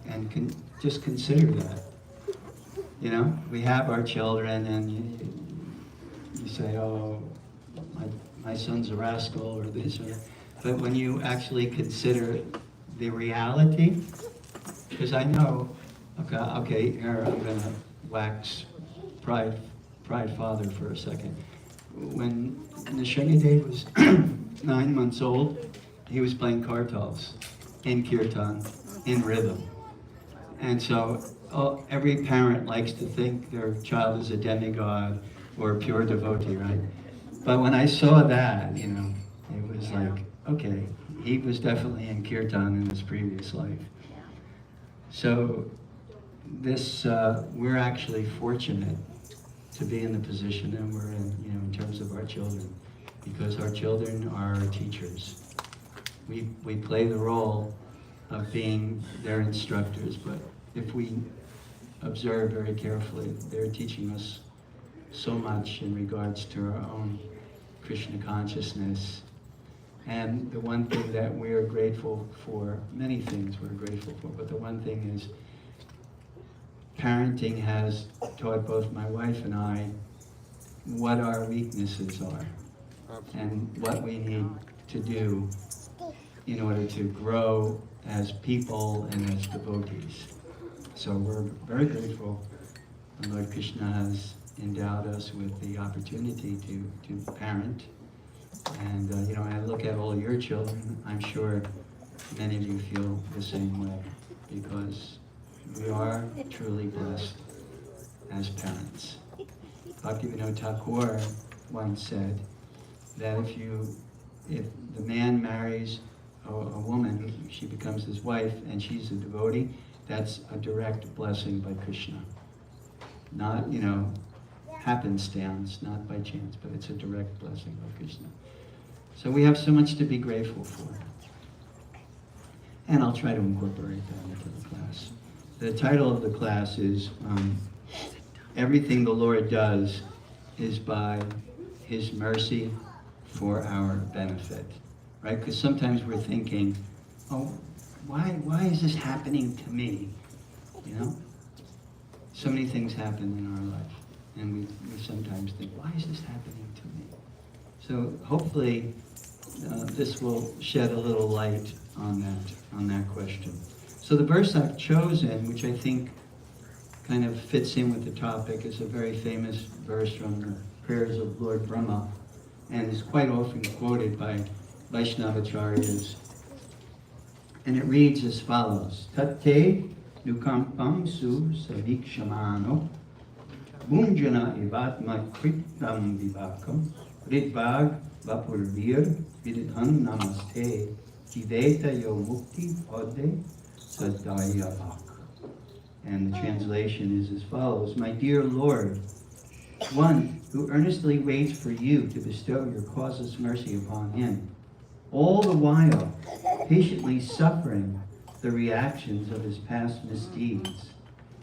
And just consider that. You know, we have our children, and you say, "Oh, my son's a rascal," or this, or. But when you actually consider the reality, because I know, okay, here I'm gonna wax pride father for a second. When Nishanidev was 9 months old, he was playing kartals in kirtan, in rhythm. And so every parent likes to think their child is a demigod or a pure devotee, right? But when I saw that, you know, it was like, okay, he was definitely in kirtan in his previous life. So this, we're actually fortunate to be in the position that we're in, you know, in terms of our children, because our children are our teachers. We play the role of being their instructors, but if we observe very carefully, they're teaching us so much in regards to our own Krishna consciousness. And the one thing that we're grateful for, many things we're grateful for, but the one thing is parenting has taught both my wife and I what our weaknesses are and what we need to do in order to grow as people and as devotees. So we're very grateful that Lord Krishna has endowed us with the opportunity to parent. And you know, I look at all your children, I'm sure many of you feel the same way, because we are truly blessed as parents. Bhaktivinoda Thakur once said that if the man marries a a woman, she becomes his wife, and she's a devotee, that's a direct blessing by Krishna. Not, happenstance, not by chance, but it's a direct blessing by Krishna. So we have so much to be grateful for. And I'll try to incorporate that into the class. The title of the class is Everything the Lord Does is by His mercy for our benefit. Right? Because sometimes we're thinking, oh, why is this happening to me? So many things happen in our life. And we sometimes think, why is this happening to me? So hopefully this will shed a little light on that question. So the verse I've chosen, which I think kind of fits in with the topic, is a very famous verse from the prayers of Lord Brahma, and is quite often quoted by Vaishnavacharyas. And it reads as follows: Tate nukampam su savikshamano Munjana ivatma kritam vivakam Ridvag vapurvir vidhan namaste Jiveta yo mukti pade sadaya bhak. And the translation is as follows: My dear Lord, one who earnestly waits for you to bestow your causeless mercy upon him, all the while patiently suffering the reactions of his past misdeeds,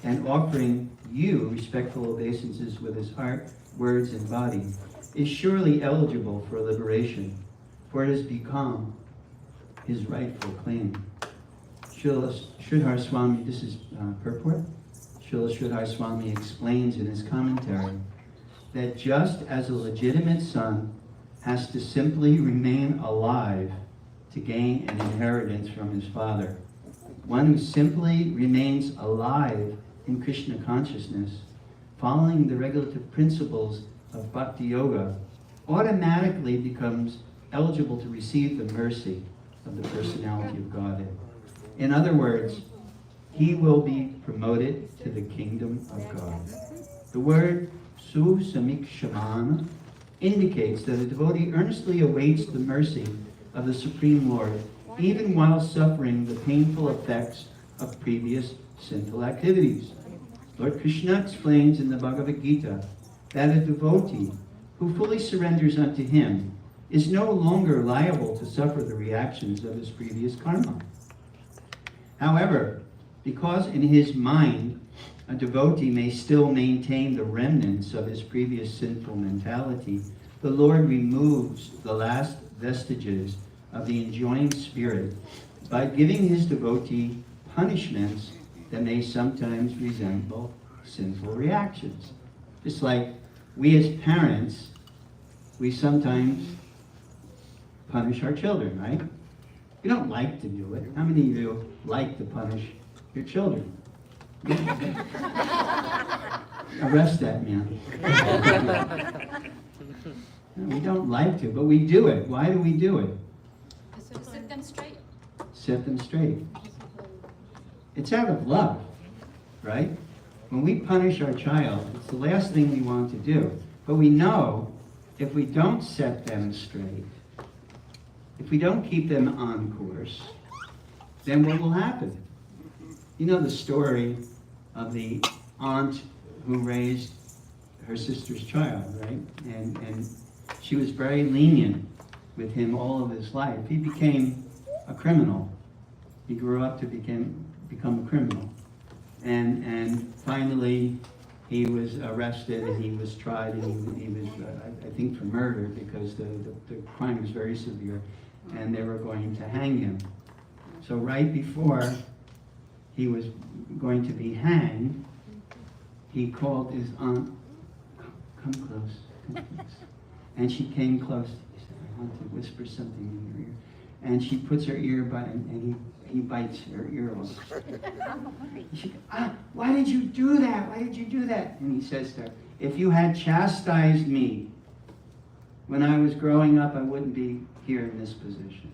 and offering you respectful obeisances with his heart, words, and body, is surely eligible for liberation, for it has become his rightful claim. Srila Sridhar Swami, this is purport, Srila Sridhar Swami explains in his commentary that just as a legitimate son has to simply remain alive to gain an inheritance from his father, one who simply remains alive in Krishna consciousness, following the regulative principles of Bhakti Yoga, automatically becomes eligible to receive the mercy of the personality of Godhead. In other words, he will be promoted to the kingdom of God. The word su-samik-shamana indicates that a devotee earnestly awaits the mercy of the Supreme Lord, even while suffering the painful effects of previous sinful activities. Lord Krishna explains in the Bhagavad Gita that a devotee who fully surrenders unto him is no longer liable to suffer the reactions of his previous karma. However, because in his mind a devotee may still maintain the remnants of his previous sinful mentality, the Lord removes the last vestiges of the enjoying spirit by giving his devotee punishments that may sometimes resemble sinful reactions. Just like we as parents, we sometimes punish our children, right? We don't like to do it. How many of you like to punish your children? Arrest that man. We don't like to, but we do it. Why do we do it? So sit them straight. Set them straight. It's out of love, right? When we punish our child, it's the last thing we want to do. But we know if we don't set them straight, if we don't keep them on course, then what will happen? You know the story of the aunt who raised her sister's child, right? And she was very lenient with him all of his life. He became a criminal. He grew up to become a criminal. And finally, he was arrested and he was tried, and he was, I think, for murder, because the crime was very severe, and they were going to hang him. So right before he was going to be hanged, he called his aunt, come close. And she came close. He said, I want to whisper something in your ear. And she puts her ear by, and he bites her ear off. She goes, why did you do that? Why did you do that? And he says to her, if you had chastised me when I was growing up, I wouldn't be here in this position.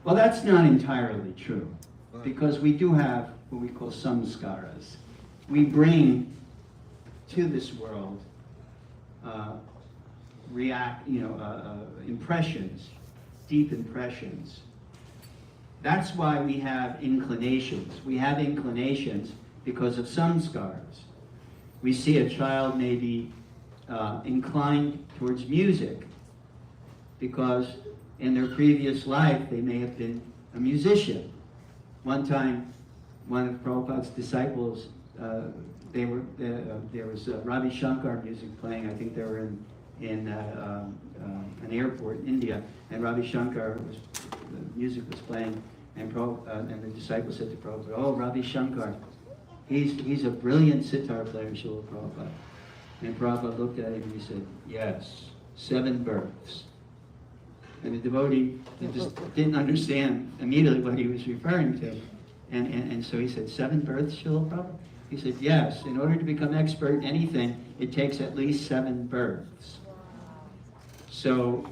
Well, that's not entirely true, because we do have what we call samskaras. We bring to this world impressions, deep impressions That's why we have inclinations. We have inclinations because of samskars. We see a child may be inclined towards music because in their previous life they may have been a musician. One time, one of Prabhupada's disciples, there was Ravi Shankar music playing. I think they were in an airport in India, and Ravi Shankar the music was playing, and the disciple said to Prabhupada, "Oh, Ravi Shankar, he's a brilliant sitar player, Srila Prabhupada." And Prabhupada looked at him and he said, "Yes, 7 births." And the devotee just didn't understand immediately what he was referring to. And so he said, 7 births, Srila Prabhupada? He said, yes, in order to become expert in anything, it takes at least 7 births. So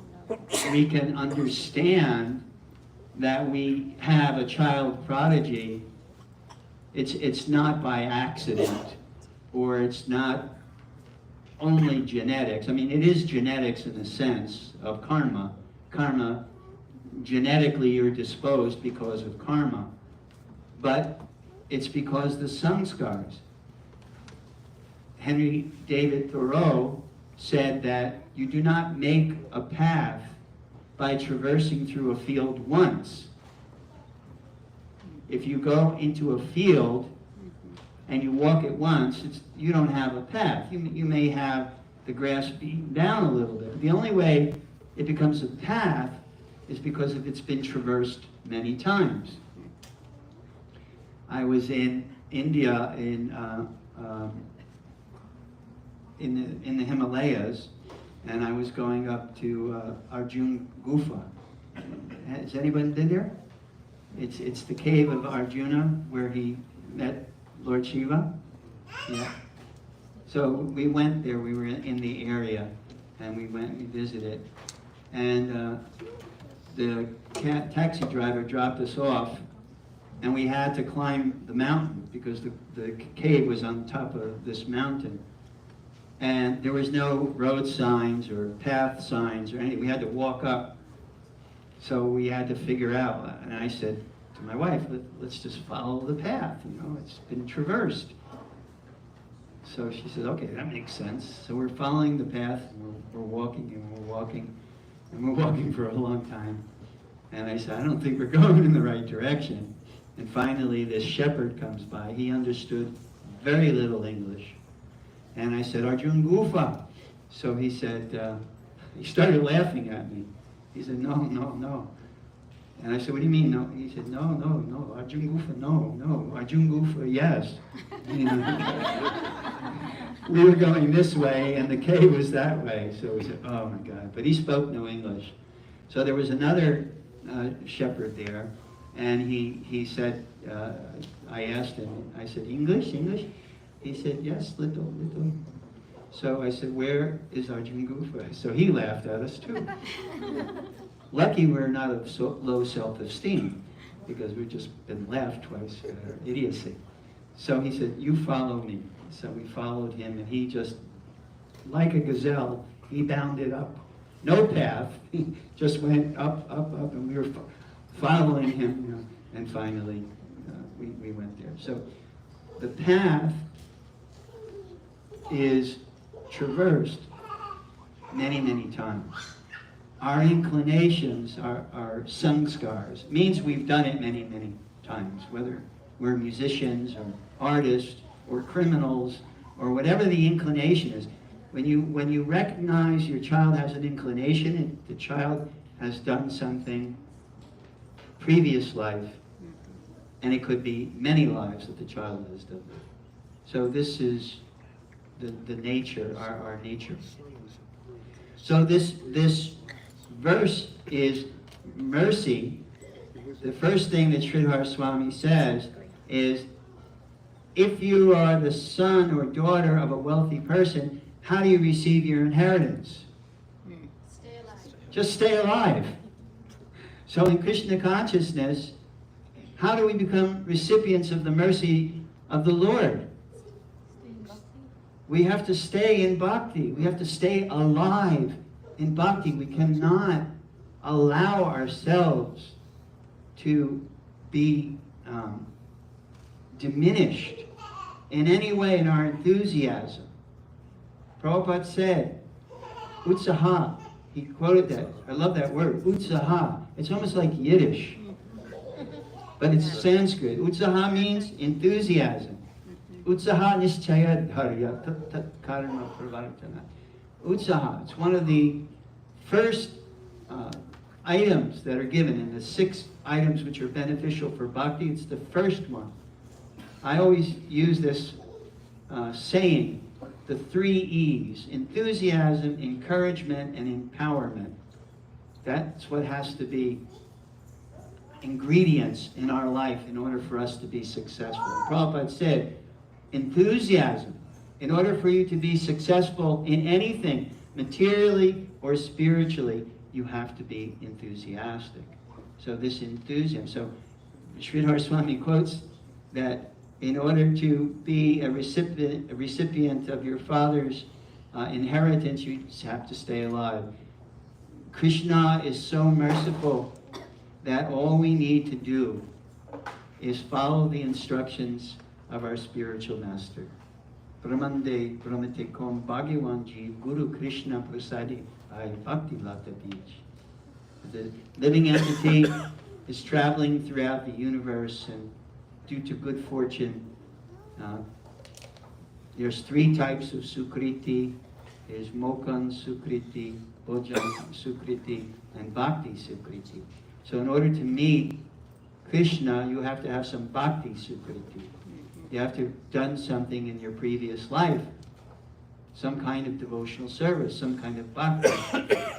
we can understand that we have a child prodigy. It's not by accident, or it's not only genetics. I mean, it is genetics in the sense of karma. Karma, genetically you're disposed because of karma, but it's because the samskars. Henry David Thoreau said that you do not make a path by traversing through a field once. If you go into a field and you walk it once, you don't have a path. You may have the grass beaten down a little bit. The only way it becomes a path is because it's been traversed many times. I was in India in the Himalayas, and I was going up to Arjun Gufa. Has anyone been there? It's the cave of Arjuna where he met Lord Shiva. Yeah. So we went there. We were in the area, and we went and visited. And the taxi driver dropped us off, and we had to climb the mountain because the cave was on top of this mountain. And there was no road signs or path signs or anything. We had to walk up. So we had to figure out, and I said to my wife, let's just follow the path, it's been traversed. So she said, okay, that makes sense. So we're following the path, and we're walking, and we're walking, and we're walking for a long time. And I said, I don't think we're going in the right direction. And finally, this shepherd comes by. He understood very little English. And I said, Arjun Gufa. So he said, he started laughing at me. He said, no, no, no. And I said, what do you mean, no? He said, no, no, no, Arjun Gufa, no, no, Arjun Gufa, yes. We were going this way, and the cave was that way. So we said, oh my God. But he spoke no English. So there was another shepherd there, and he said, I asked him, I said, English, English? He said, yes, little, little. So I said, where is Arjun Gufa? So he laughed at us too. Lucky we're not of low self-esteem, because we've just been laughed twice at our idiocy. So he said, you follow me. So we followed him, and he just, like a gazelle, he bounded up. No path, he just went up, up, up, and we were following him, and finally we went there. So the path is traversed many, many times. Our inclinations are samskars. Means we've done it many, many times, whether we're musicians or artists or criminals or whatever the inclination is. When you recognize your child has an inclination and the child has done something previous life, and it could be many lives that the child has done. So this is the nature, our nature. So this verse is mercy. The first thing that Sridhar Swami says is, if you are the son or daughter of a wealthy person, how do you receive your inheritance? Stay alive. Just stay alive. So in Krishna consciousness, how do we become recipients of the mercy of the Lord? We have to stay in bhakti. We have to stay alive in bhakti. We cannot allow ourselves to be diminished in any way in our enthusiasm. Prabhupada said, Utsaha, he quoted that, I love that word, Utsaha. It's almost like Yiddish, but it's Sanskrit. Utsaha means enthusiasm. Utsaha nischaya dharya tat karma pravartana. Utsaha, it's one of the first items that are given in the 6 items which are beneficial for bhakti. It's the first one. I always use this saying, the 3 E's, enthusiasm, encouragement, and empowerment. That's what has to be ingredients in our life in order for us to be successful. Prabhupada said, enthusiasm, in order for you to be successful in anything, materially or spiritually, you have to be enthusiastic. So this enthusiasm, so Sridhar Swami quotes that in order to be a recipient of your father's inheritance, you just have to stay alive. Krishna is so merciful that all we need to do is follow the instructions of our spiritual master. Pramande pramate kom bhagavan ji Guru Krishna prasadi ay bhakti lata beach. The living entity is traveling throughout the universe, and due to good fortune, there's 3 types of sukriti. There's mokan sukriti, bhojan sukriti, and bhakti sukriti. So in order to meet Krishna, you have to have some bhakti sukriti. You have to have done something in your previous life, some kind of devotional service, some kind of bhakti.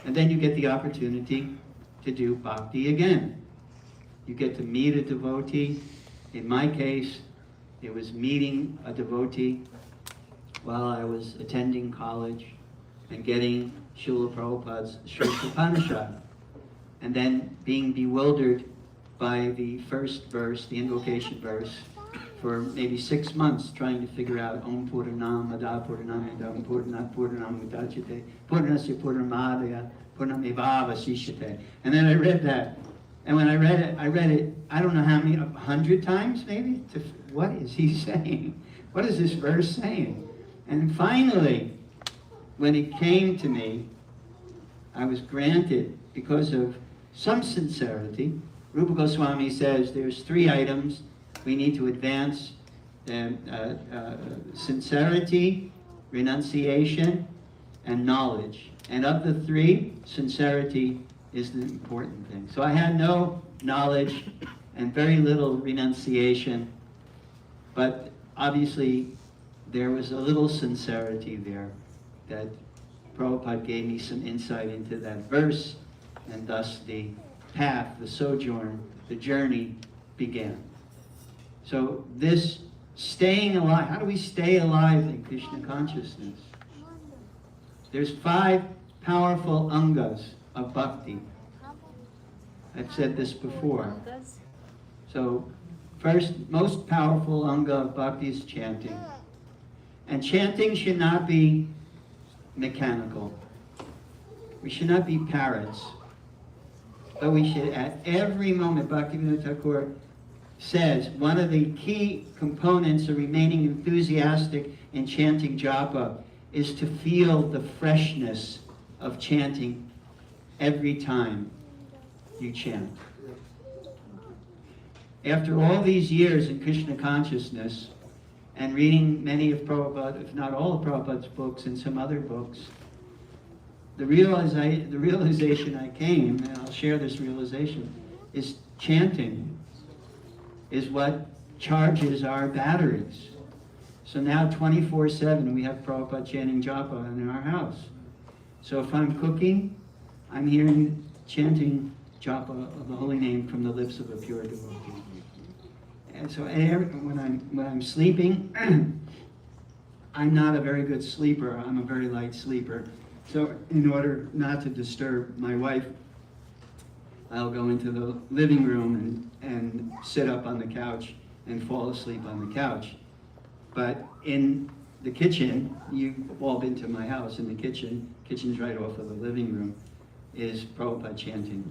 And then you get the opportunity to do bhakti again. You get to meet a devotee. In my case, it was meeting a devotee while I was attending college and getting Srila Prabhupada's Shrestha Upanishad, and then being bewildered by the first verse, the invocation verse, for maybe 6 months trying to figure out Om Purnam Ada Purnam Idam Purnat Purnam Udachyate Purnasya Purnamadaya Purnameva Vasishyate. And then I read that. And when I read it, I don't know how many, 100 times maybe? What is he saying? What is this verse saying? And finally, when it came to me, I was granted, because of some sincerity. Rupa Goswami says there's 3 items we need to advance: sincerity, renunciation, and knowledge. And of the 3, sincerity is the important thing. So I had no knowledge and very little renunciation, but obviously there was a little sincerity there that Prabhupada gave me some insight into that verse, and thus the path, the sojourn, the journey began. So this staying alive, how do we stay alive in Krishna consciousness? There's 5 powerful angas of bhakti. I've said this before. So first, most powerful anga of bhakti is chanting. And chanting should not be mechanical. We should not be parrots. But we should, at every moment, Bhaktivinoda Thakur says, one of the key components of remaining enthusiastic in chanting japa is to feel the freshness of chanting every time you chant. After all these years in Krishna consciousness, and reading many of Prabhupada, if not all of Prabhupada's books and some other books, the realization I came, and I'll share this realization, is chanting is what charges our batteries. So now 24/7 we have Prabhupada chanting japa in our house. So if I'm cooking, I'm hearing chanting japa of the holy name from the lips of a pure devotee. And so when I'm sleeping, I'm not a very good sleeper. I'm a very light sleeper. So in order not to disturb my wife, I'll go into the living room and sit up on the couch and fall asleep on the couch. But in the kitchen, you've all been to my house, in the kitchen's right off of the living room, is Prabhupada chanting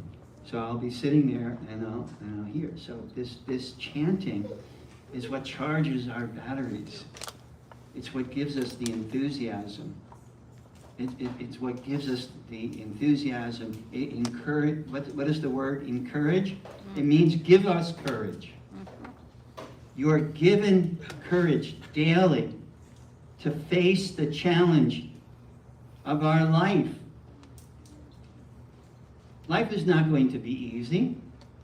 So I'll be sitting there and I'll hear. So this chanting is what charges our batteries. It's what gives us the enthusiasm. It's what gives us the enthusiasm. Encourage. What is the word? Encourage. It means give us courage. You are given courage daily to face the challenge of our life. Life is not going to be easy.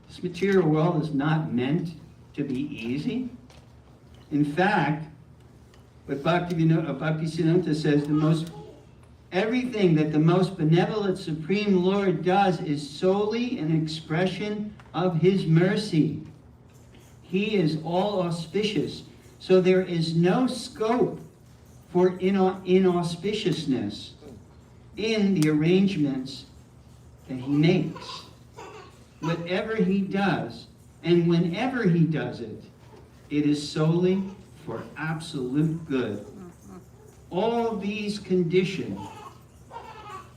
This material world is not meant to be easy. In fact, what Bhaktisiddhanta says, everything that the most benevolent Supreme Lord does is solely an expression of His mercy. He is all auspicious, so there is no scope for inauspiciousness in the arrangements that He makes. Whatever He does, and whenever He does it, it is solely for absolute good. All these conditioned,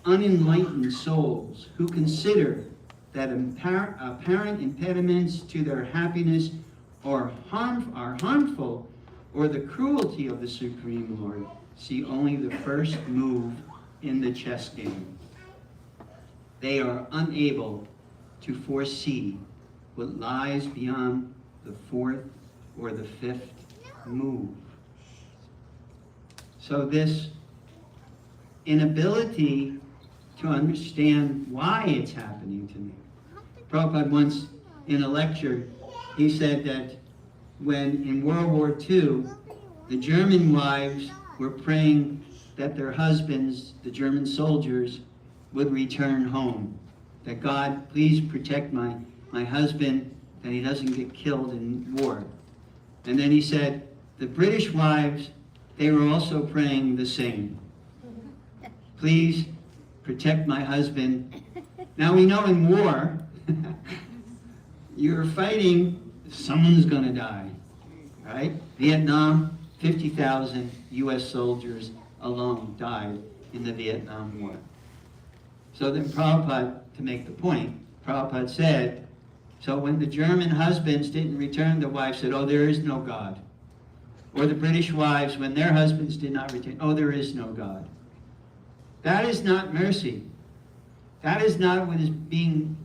unenlightened souls who consider that apparent impediments to their happiness are harmful, or the cruelty of the Supreme Lord, see only the first move in the chess game. They are unable to foresee what lies beyond the fourth or the fifth move. So this inability to understand why it's happening to me. Prabhupada once in a lecture, he said that when in World War II, the German wives were praying that their husbands, the German soldiers, would return home. That God, please protect my husband, that he doesn't get killed in war. And then he said, the British wives, they were also praying the same. Please protect my husband. Now we know in war, you're fighting, someone's going to die, right? Vietnam, 50,000 U.S. soldiers alone died in the Vietnam War. So then Prabhupada, to make the point, Prabhupada said, so when the German husbands didn't return, the wife said, oh, there is no God. Or the British wives, when their husbands did not return, oh, there is no God. That is not mercy. That is not what is being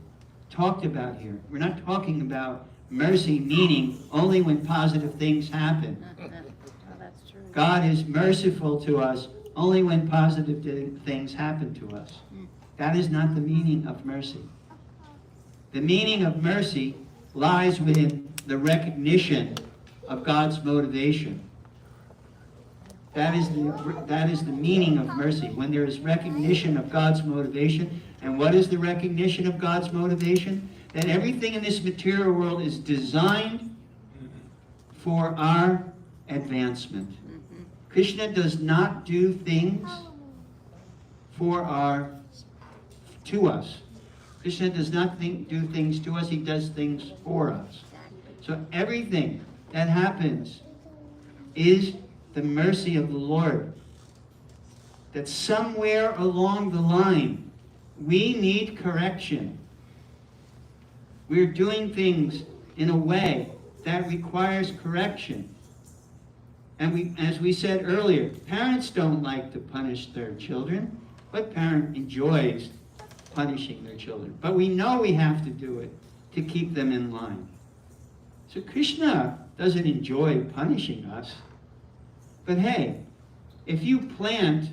talked about here. We're not talking about mercy meaning only when positive things happen. God is merciful to us only when positive things happen to us. That is not the meaning of mercy. The meaning of mercy lies within the recognition of God's motivation. That is the meaning of mercy, when there is recognition of God's motivation. And what is the recognition of God's motivation? That everything in this material world is designed for our advancement. Krishna does not do things to us. Krishna does not do things to us, He does things for us. So everything that happens is the mercy of the Lord. That somewhere along the line, we need correction. We're doing things in a way that requires correction. And as we said earlier, parents don't like to punish their children. What parent enjoys punishing their children? But we know we have to do it to keep them in line. So Krishna doesn't enjoy punishing us. But hey, if you plant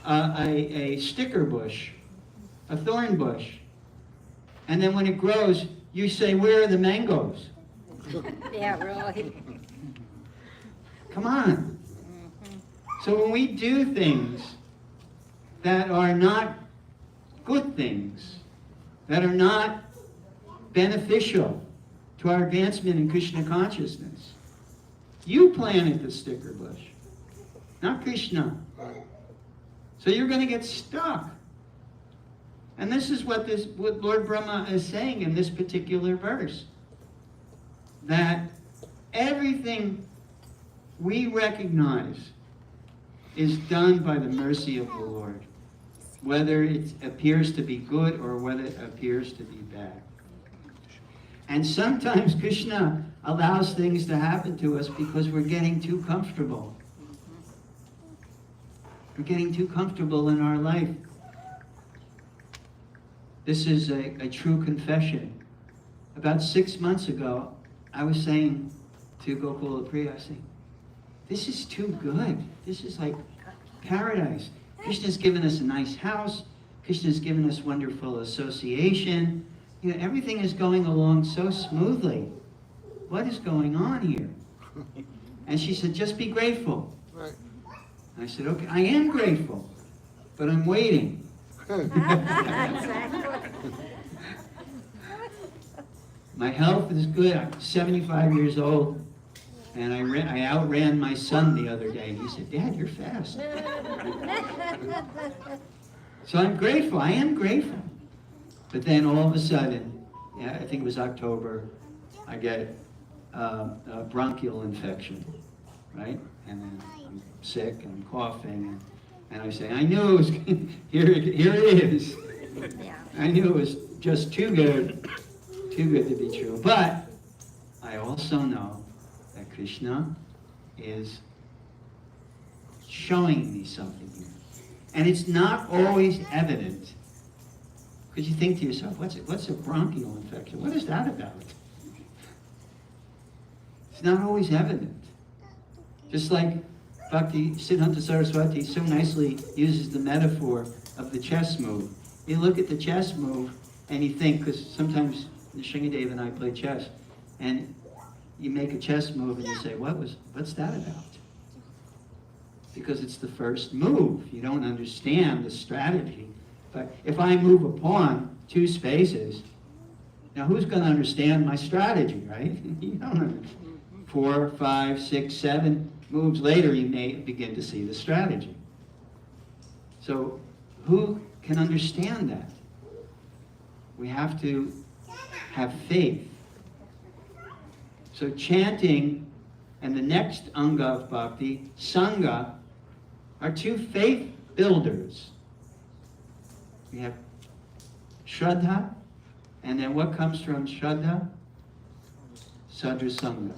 a sticker bush, a thorn bush, and then when it grows, you say, where are the mangoes? Yeah, really. Come on. So when we do things that are not good things, that are not beneficial to our advancement in Krishna consciousness, you planted the sticker bush, not Krishna. So you're going to get stuck. And this is what Lord Brahma is saying in this particular verse. That everything we recognize is done by the mercy of the Lord. whether it appears to be good or whether it appears to be bad. And sometimes Krishna allows things to happen to us because we're getting too comfortable. We're getting too comfortable in our life. This is a true confession. About 6 months ago, I was saying to Gokula Priya, I was saying, this is too good. This is like paradise. Krishna's given us a nice house. Krishna's given us wonderful association. You know, everything is going along so smoothly. What is going on here? And she said, just be grateful. Right. I said, okay, I am grateful, but I'm waiting. My health is good. I'm 75 years old, and I outran my son the other day. He said, Dad, you're fast. So I'm grateful. I am grateful. But then all of a sudden, I think it was October, I get a bronchial infection, right? And then I'm sick and I'm coughing, and I say, I knew it was, here it is. I knew it was just too good to be true. But I also know that Krishna is showing me something here. And it's not always evident. Because you think to yourself, what's a bronchial infection? What is that about? It's not always evident. Just like Bhakti Siddhanta Saraswati so nicely uses the metaphor of the chess move. You look at the chess move and you think, because sometimes Nishingadev and I play chess, and you make a chess move and you say, what's that about? Because it's the first move. You don't understand the strategy. But if I move a pawn 2 spaces, now who's going to understand my strategy, right? You don't understand. 4, 5, 6, 7 moves later, you may begin to see the strategy. So who can understand that? We have to have faith. So chanting and the next anga of bhakti, sangha, are 2 faith builders. We have Shraddha, and then what comes from Shraddha? Sadhu Sangha.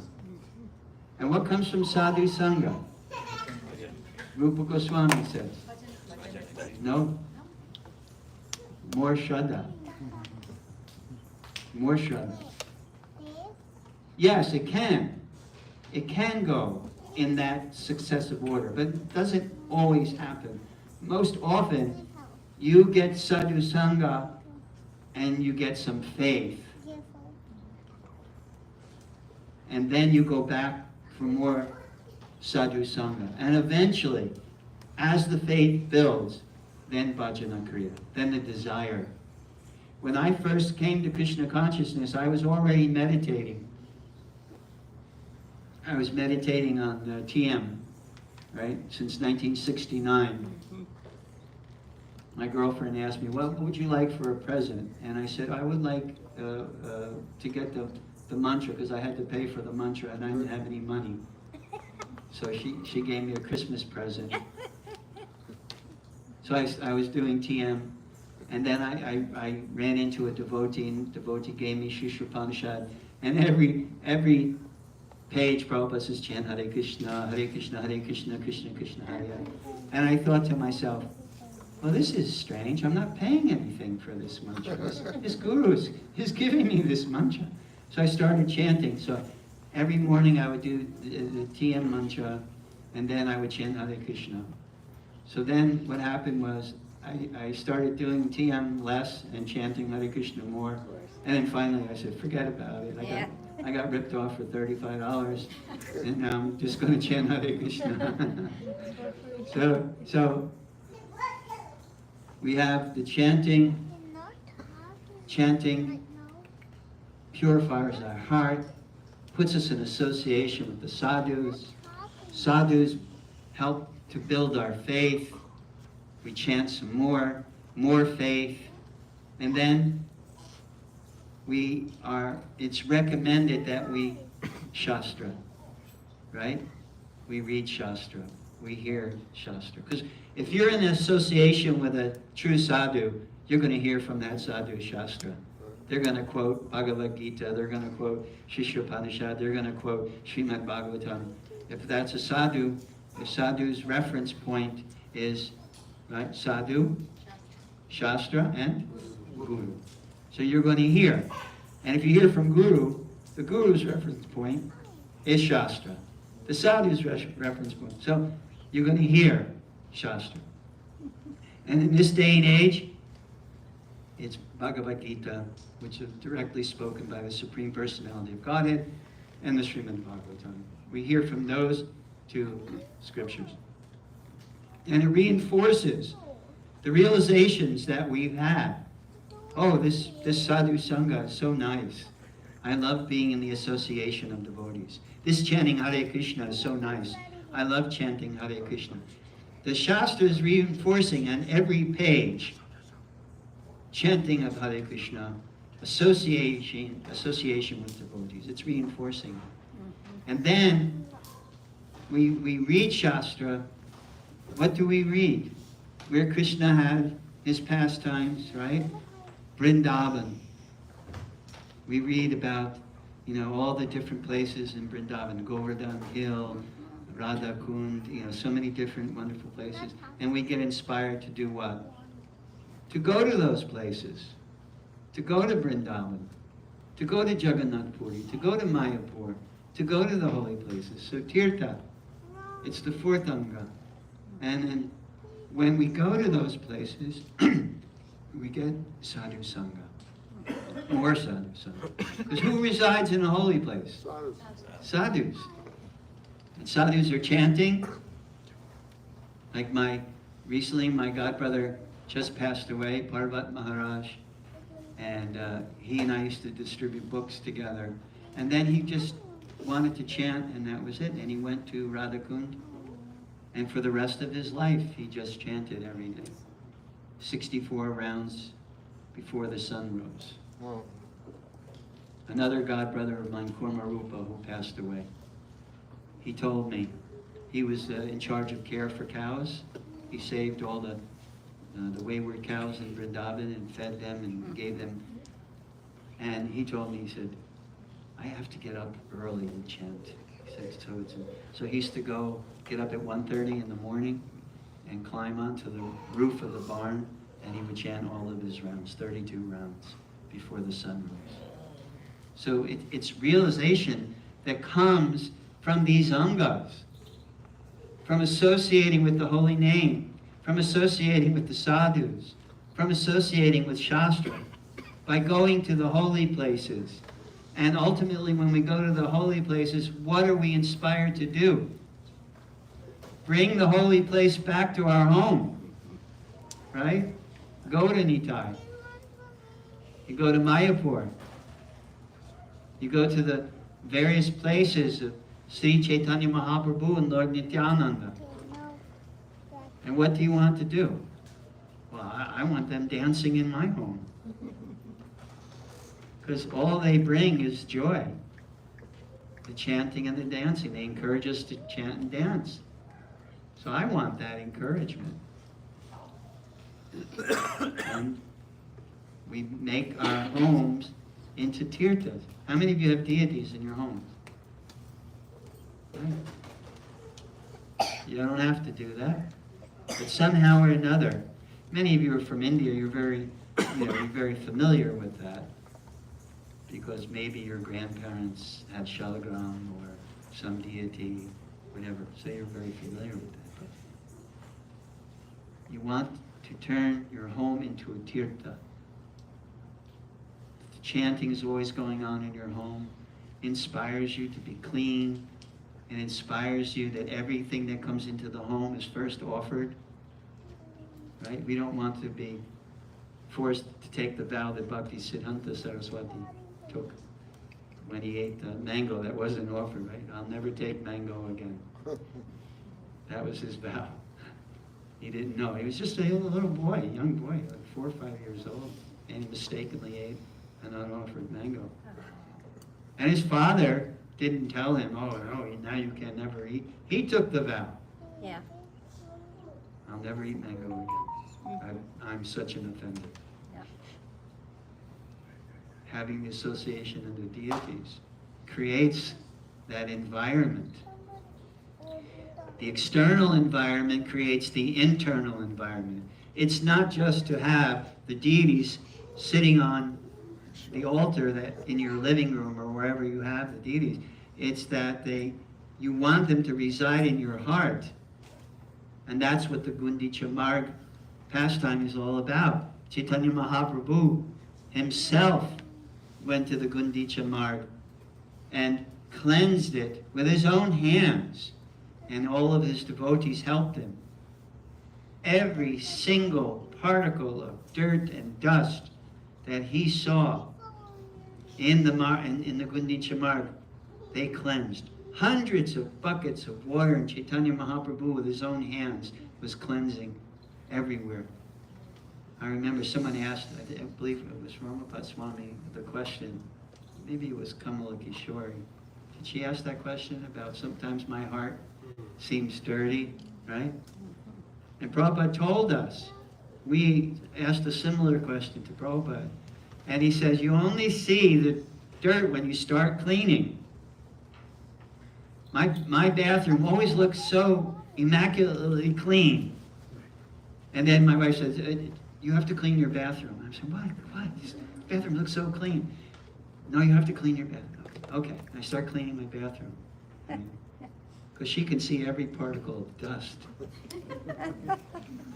And what comes from Sadhu Sangha? Rupa Goswami says. No? More Shraddha. More Shraddha. Yes, it can. It can go in that successive order, but it doesn't always happen. Most often, you get Sadhu Sangha and you get some faith. And then you go back for more Sadhu Sangha. And eventually, as the faith builds, then Bhajana Kriya, then the desire. When I first came to Krishna consciousness, I was already meditating. I was meditating on TM, right, since 1969. My girlfriend asked me, what would you like for a present? And I said, I would like to get the mantra, because I had to pay for the mantra and I didn't have any money. So she gave me a Christmas present. So I was doing TM, and then I ran into a devotee, and the devotee gave me Shishrapanishad, and every page Prabhupada says, chant Hare Krishna, Hare Krishna, Hare Krishna, Krishna Krishna, Hare Hare. And I thought to myself, well, this is strange. I'm not paying anything for this mantra. This guru is giving me this mantra. So I started chanting. So every morning I would do the TM mantra, and then I would chant Hare Krishna. So then what happened was I started doing TM less and chanting Hare Krishna more. And then finally I said, forget about it. I got ripped off for $35, and now I'm just going to chant Hare Krishna. So we have the chanting. Chanting purifies our heart, puts us in association with the sadhus. Sadhus help to build our faith. We chant some more faith, and then it's recommended that we Shastra, right? We read Shastra. we hear Shastra. Because if you're in association with a true sadhu, you're going to hear from that sadhu Shastra. They're going to quote Bhagavad Gita, they're going to quote Shishopanishad, they're going to quote Srimad Bhagavatam. If that's a sadhu, the sadhu's reference point is, right, sadhu, Shastra, and Guru. So you're going to hear. And if you hear from Guru, the Guru's reference point is Shastra. The sadhu's reference point. So you're going to hear Shastra. And in this day and age, it's Bhagavad Gita, which is directly spoken by the Supreme Personality of Godhead, and the Srimad Bhagavatam. We hear from those two scriptures. And it reinforces the realizations that we've had. Oh, this sadhu sangha is so nice. I love being in the association of devotees. This chanting Hare Krishna is so nice. I love chanting Hare Krishna. The Shastra is reinforcing on every page chanting of Hare Krishna, association with devotees. It's reinforcing. And then we read Shastra. What do we read? Where Krishna had his pastimes, right? Vrindavan. We read about, all the different places in Vrindavan, Govardhan Hill, Radha Kund, so many different wonderful places. And we get inspired to do what? To go to those places. To go to Vrindavan. To go to Jagannath Puri. To go to Mayapur. To go to the holy places. So Tirtha, it's the fourth anga. And then when we go to those places, we get sadhu sangha. More sadhu sangha. Because who resides in a holy place? Sadhus. And sadhus are chanting. Like recently my godbrother just passed away, Parvat Maharaj. And he and I used to distribute books together. And then he just wanted to chant, and that was it. And he went to Radhakund. And for the rest of his life, he just chanted every day. 64 rounds before the sun rose. Wow. Another godbrother of mine, Kurmarupa, who passed away, he told me he was in charge of care for cows. He saved all the wayward cows in Vrindavan and fed them and gave them. And he told me, he said, I have to get up early and chant. He said, so he used to get up at 1:30 in the morning and climb onto the roof of the barn, and he would chant all of his rounds, 32 rounds, before the sun rose. So it's realization that comes from these angas, from associating with the holy name, from associating with the sadhus, from associating with Shastra, by going to the holy places. And ultimately, when we go to the holy places, what are we inspired to do? Bring the holy place back to our home, right? Go to Nitai. You go to Mayapur. You go to the various places of Sri Chaitanya Mahaprabhu and Lord Nityananda. And what do you want to do? Well, I want them dancing in my home. Because all they bring is joy. The chanting and the dancing. They encourage us to chant and dance. So I want that encouragement. And we make our homes into tirthas. How many of you have deities in your homes? You don't have to do that. But somehow or another, many of you are from India, you're very familiar with that. Because maybe your grandparents had Shalagram or some deity, whatever. So you're very familiar with that. But you want to turn your home into a tirtha. The chanting is always going on in your home. Inspires you to be clean. It inspires you that everything that comes into the home is first offered. Right? We don't want to be forced to take the vow that Bhakti Siddhanta Saraswati took when he ate the mango that wasn't offered, right? I'll never take mango again. That was his vow. He didn't know. He was just a little boy, a young boy, like 4 or 5 years old, and he mistakenly ate an unoffered mango. And his father didn't tell him, oh no, now you can never eat. He took the vow. Yeah. I'll never eat mango again. I'm such an offender. Yeah. Having the association of the deities creates that environment. The external environment creates the internal environment. It's not just to have the deities sitting on the altar that in your living room or wherever you have the deities. It's that you want them to reside in your heart. And that's what the Gundicha Marg pastime is all about. Chaitanya Mahaprabhu himself went to the Gundicha Marg and cleansed it with his own hands, and all of his devotees helped him. Every single particle of dirt and dust that he saw in the Gundicha Marg, they cleansed. Hundreds of buckets of water, and Chaitanya Mahaprabhu with his own hands was cleansing everywhere. I remember someone asked, I believe it was Ramapat Swami, the question, maybe it was Kamala Kishori. Did she ask that question about sometimes my heart seems dirty, right? And Prabhupada told us, we asked a similar question to Prabhupada, and he says, you only see the dirt when you start cleaning. My bathroom always looks so immaculately clean. And then my wife says, you have to clean your bathroom. I said, what? This bathroom looks so clean. No, you have to clean your bathroom. Okay, I start cleaning my bathroom. Because she can see every particle of dust.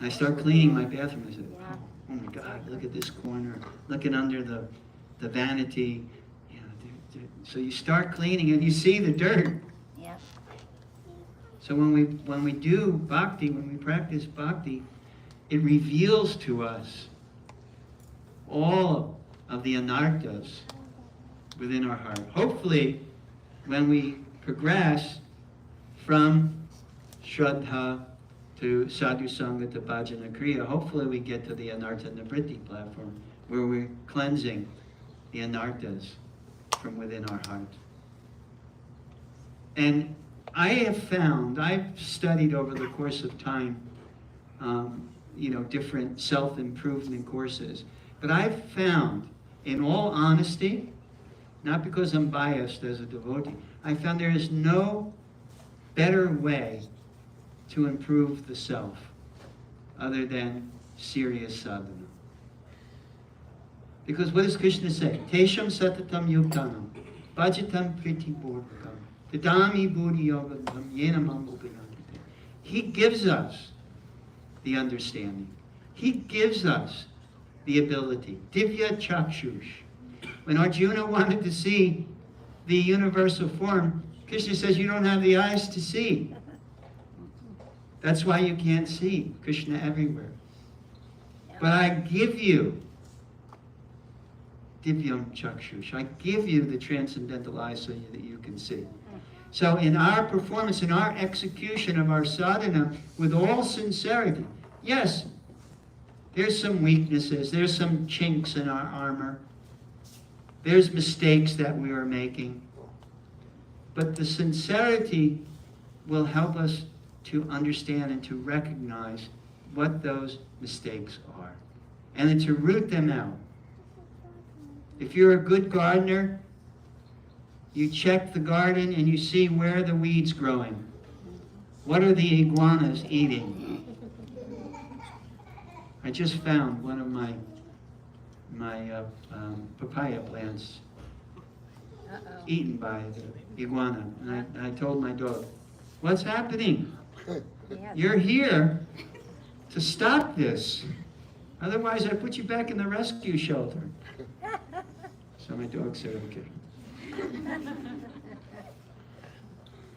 I start cleaning my bathroom. I said, oh my God, look at this corner. Looking under the vanity. So you start cleaning and you see the dirt. Yeah. So when we do bhakti, when we practice bhakti, it reveals to us all of the anarthas within our heart. Hopefully, when we progress from Shraddha to Sadhu Sangha to Bhajana Kriya, hopefully we get to the Anartha Nivritti platform, where we're cleansing the anarthas from within our heart. And I have found, I've studied over the course of time, different self-improvement courses, but I've found, in all honesty, not because I'm biased as a devotee, I found there is no better way to improve the self other than serious sadhana. Because what does Krishna say? Tesham satatam yuktanam, bhajatam priti bodhakam, tadami buddhi yogadam, yena mambo bhayante. He gives us the understanding. He gives us the ability. Divya chakshush. When Arjuna wanted to see the universal form, Krishna says, you don't have the eyes to see. That's why you can't see Krishna everywhere. But I give you Divyam Chakshush. I give you the transcendental eyes so that you can see. So in our performance, in our execution of our sadhana, with all sincerity, yes, there's some weaknesses, there's some chinks in our armor, there's mistakes that we are making, but the sincerity will help us to understand and to recognize what those mistakes are, and then to root them out. If you're a good gardener, you check the garden and you see where are the weeds growing. What are the iguanas eating? I just found one of my papaya plants eaten by the iguana. And I told my dog, what's happening? You're here to stop this. Otherwise, I put you back in the rescue shelter. So my dog said, okay.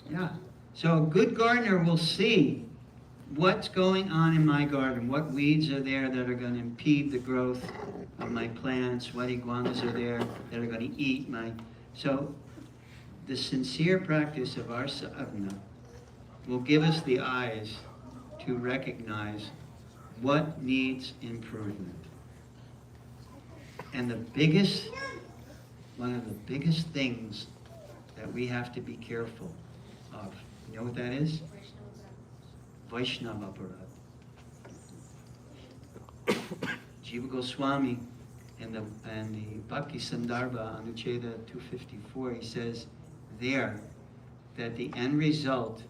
Yeah. So a good gardener will see what's going on in my garden, what weeds are there that are going to impede the growth of my plants, what iguanas are there that are going to eat my... So the sincere practice of our sadhana will give us the eyes to recognize what needs improvement. And one of the biggest things that we have to be careful of, you know what that is? Vaishnava Aparad. Jiva Goswami in the Bhakti Sandarbha Anucheda 254, he says there that the end result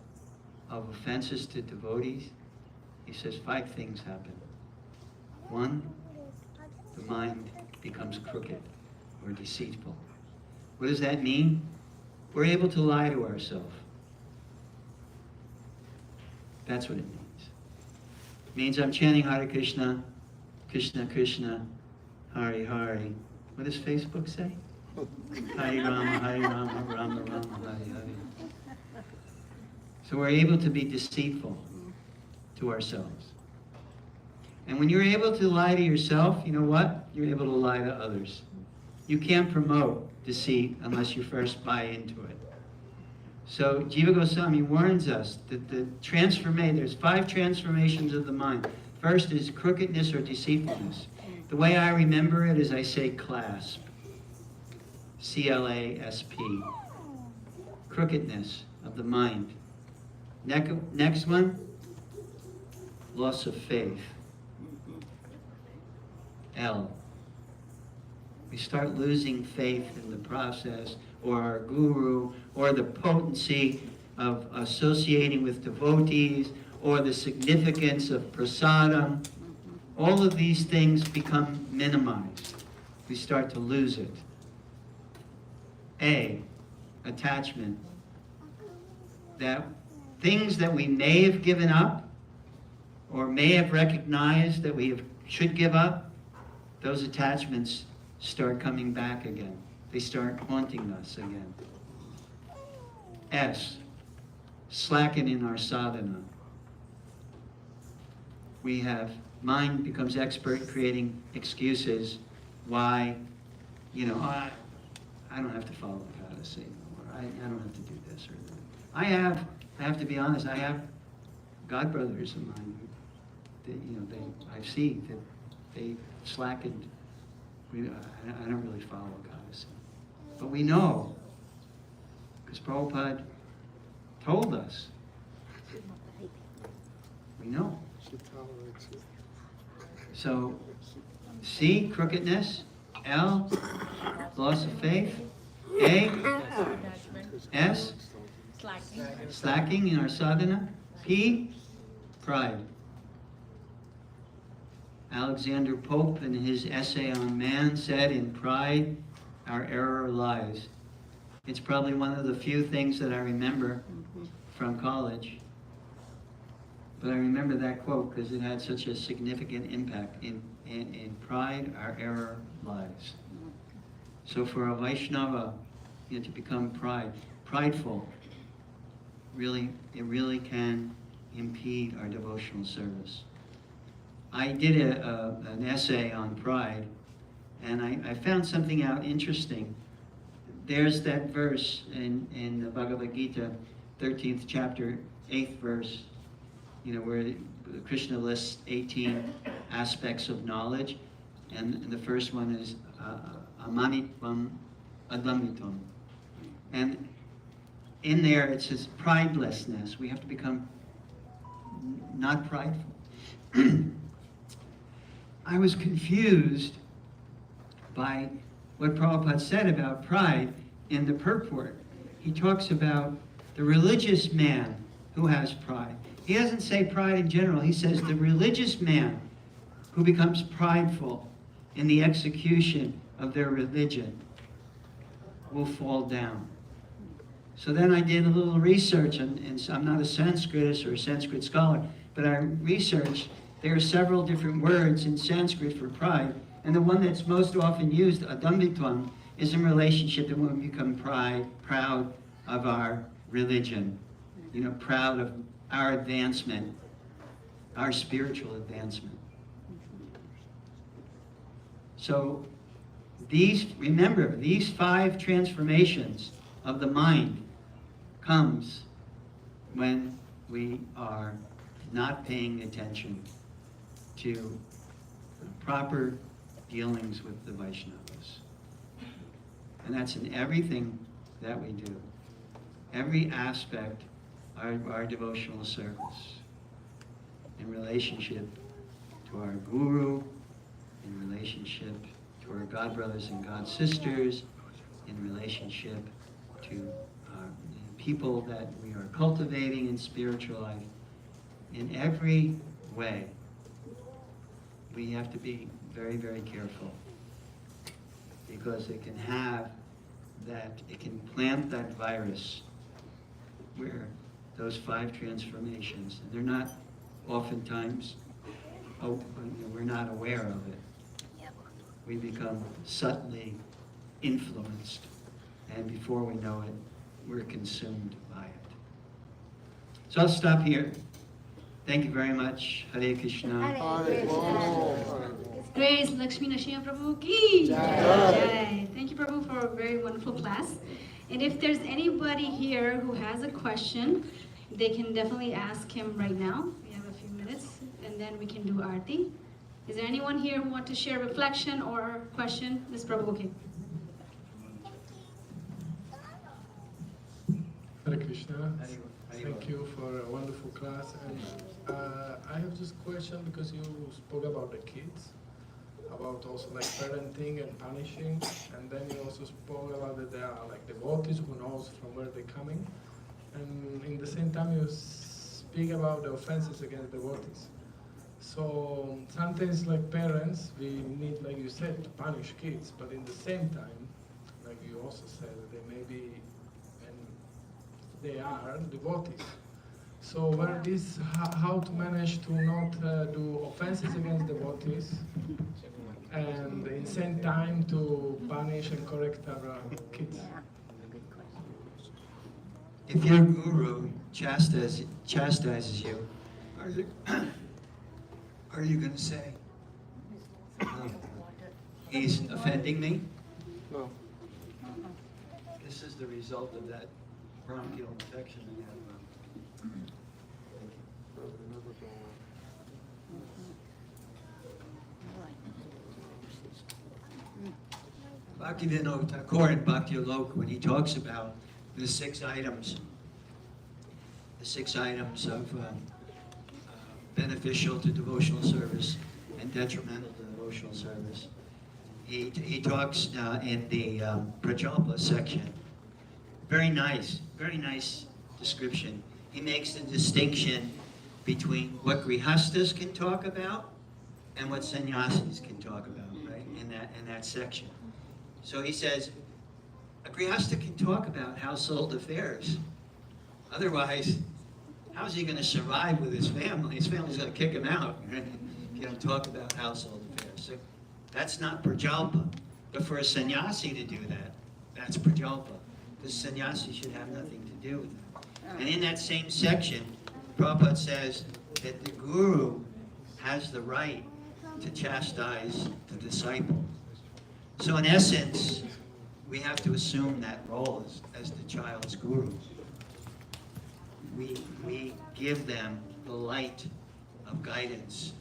of offenses to devotees, he says 5 things happen. 1, the mind becomes crooked or deceitful. What does that mean? We're able to lie to ourselves. That's what it means. It means I'm chanting Hare Krishna, Krishna Krishna, Hare Hare. What does Facebook say? Hare Rama, Rama Rama, Hare Hare. So we're able to be deceitful to ourselves. And when you're able to lie to yourself, you know what? You're able to lie to others. You can't promote deceit unless you first buy into it. So Jiva Goswami warns us that there's 5 transformations of the mind. First is crookedness or deceitfulness. The way I remember it is I say clasp. C-L-A-S-P. Crookedness of the mind. Next one, loss of faith. L. We start losing faith in the process, or our guru, or the potency of associating with devotees, or the significance of prasadam. All of these things become minimized. We start to lose it. A, attachment. That things that we may have given up, or may have recognized that we should give up, those attachments start coming back again. They start haunting us again. S, slacken in our sadhana. Mind becomes expert creating excuses why, I don't have to follow the goddess anymore. I don't have to do this or that. I have to be honest, I have godbrothers of mine I see that they slackened. I don't really follow goddess. But we know, because Prabhupada told us. We know. So, C, crookedness. L, loss of faith. A, S, slacking in our sadhana. P, pride. Alexander Pope, in his essay on man, said, "In pride, our error lies." It's probably one of the few things that I remember from college. But I remember that quote because it had such a significant impact. In pride, our error lies. So for a Vaishnava, to become prideful, it really can impede our devotional service. I did an essay on pride, and I found something out interesting. There's that verse in the Bhagavad Gita, 13th chapter, 8th verse, where Krishna lists 18 aspects of knowledge, and the first one is amanitvam adamitam. And in there it says pridelessness. We have to become not prideful. I was confused by what Prabhupada said about pride in the purport. He talks about the religious man who has pride. He doesn't say pride in general. He says the religious man who becomes prideful in the execution of their religion will fall down. So then I did a little research, and I'm not a Sanskritist or a Sanskrit scholar, but I researched. There are several different words in Sanskrit for pride, and the one that's most often used, adambitvam, is in relationship to when we become proud of our religion, proud of our advancement, our spiritual advancement. So remember, these 5 transformations of the mind comes when we are not paying attention to proper dealings with the Vaishnavas. And that's in everything that we do. Every aspect of our devotional service. in relationship to our Guru, in relationship to our God brothers and God sisters, in relationship to people that we are cultivating in spiritual life. In every way, we have to be very, very careful, because it can plant that virus where those 5 transformations, and they're not oftentimes, we're not aware of it. We become subtly influenced, and before we know it, we're consumed by it. So I'll stop here. Thank you very much. Hare Krishna. Grace Lakshmi Narasimha Prabhu ki Jai. Thank you, Prabhu, for a very wonderful class. And if there's anybody here who has a question, they can definitely ask him right now. We have a few minutes, and then we can do Aarti. Is there anyone here who want to share reflection or question? Ms. Prabhu, okay. Hare Krishna. Thank you for a wonderful class. And I have just a question, because you spoke about the kids, about also like parenting and punishing, and then you also spoke about that there are like devotees who knows from where they're coming, and in the same time you speak about the offenses against devotees. So sometimes like parents, we need, like you said, to punish kids, but in the same time, like you also said, that they may be, and they are devotees. So where this, how to manage to not do offenses against devotees, and in the same time to punish and correct our kids. If your guru chastises you, are you going to say, he's offending me? No. This is the result of that bronchial infection I have. Bhaktivinoda Thakur in Bhakti Alok, when he talks about the 6 items of beneficial to devotional service and detrimental to devotional service, he talks in the Prajalpa section. Very nice description. He makes the distinction between what grihastas can talk about and what sannyasis can talk about, right? In that section. So he says, a grihasta can talk about household affairs. Otherwise, how's he going to survive with his family? His family's going to kick him out, right? If you don't talk about household affairs. So that's not prajalpa. But for a sannyasi to do that, that's prajalpa. Because sannyasi should have nothing to do with it. And in that same section, Prabhupada says that the guru has the right to chastise the disciple. So in essence, we have to assume that role as the child's guru. We give them the light of guidance,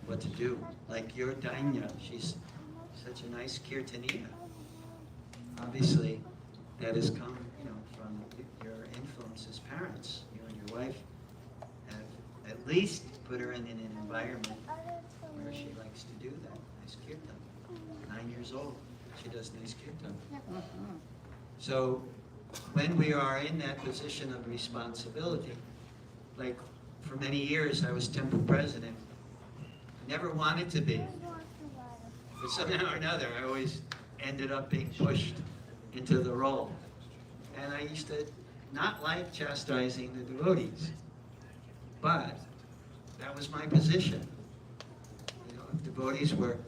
what to do. Like your Dainya, she's such a nice kirtaniya. Obviously, that has come, from your influence as parents. You and your wife have at least put her in an environment where she likes to do that. Nice kirtan. 9 years old, she does nice kirtan. So when we are in that position of responsibility, like for many years I was temple president, I never wanted to be, but somehow or another I always ended up being pushed into the role. And I used to not like chastising the devotees, but that was my position. If devotees were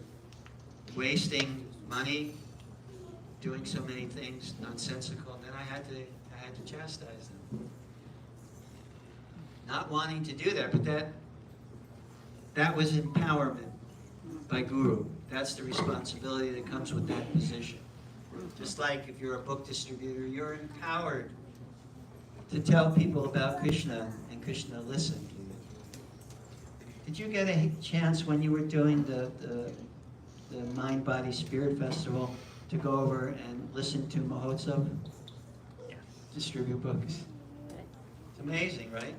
wasting money, doing so many things nonsensical, then I had to chastise them. Not wanting to do that, but that was empowerment by Guru. That's the responsibility that comes with that position. Just like if you're a book distributor, you're empowered to tell people about Krishna, and Krishna listen to you. Did you get a chance when you were doing the Mind, Body, Spirit Festival to go over and listen to Mahotsav? Distribute books. It's amazing, right?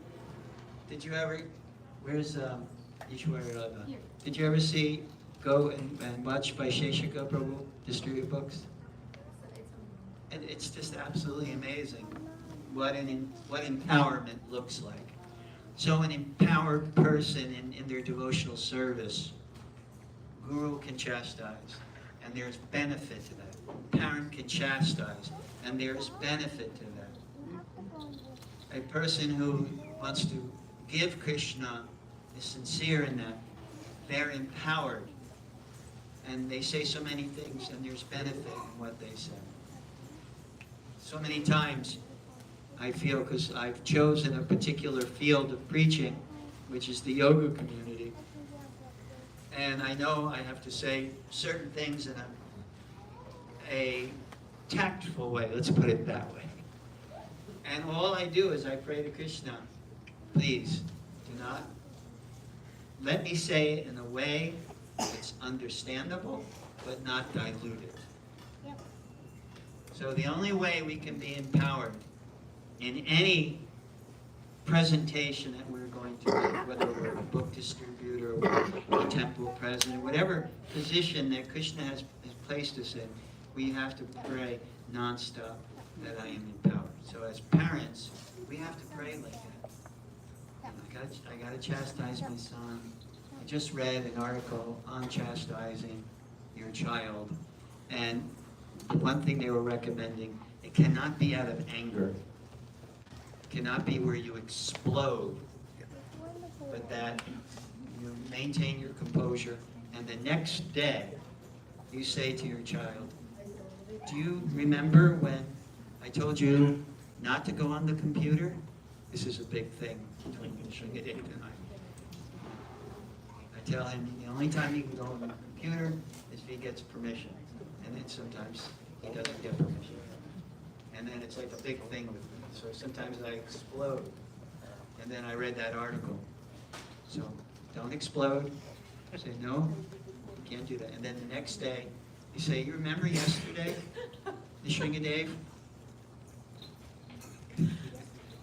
Where's Ishwari Radha? Did you ever see Go and Watch by Sheshika Prabhu distribute books? And it's just absolutely amazing what empowerment looks like. So an empowered person in their devotional service, Guru can chastise, and there's benefit to that. Parent can chastise, and there's benefit to that. A person who wants to give Krishna is sincere in that. They're empowered, and they say so many things, and there's benefit in what they say. So many times, I feel, because I've chosen a particular field of preaching, which is the yoga community, and I know I have to say certain things in a tactful way, let's put it that way. And all I do is I pray to Krishna, please do not let me say it in a way that's understandable, but not diluted. So the only way we can be empowered in any presentation that we're going to make, whether we're a book distributor or a temple president, whatever position that Krishna has placed us in, we have to pray nonstop that I am empowered. So as parents, we have to pray like that. I got to chastise my son. I just read an article on chastising your child, and the one thing they were recommending, it cannot be out of anger. It cannot be where you explode, but that you maintain your composure, and the next day you say to your child, do you remember when I told you not to go on the computer? This is a big thing between Sringadev and I. I tell him the only time he can go on the computer is if he gets permission. And then sometimes he doesn't get permission. And then it's like a big thing with me. So sometimes I explode. And then I read that article. So don't explode. Say, no, you can't do that. And then the next day, you say, you remember yesterday, Sringadev?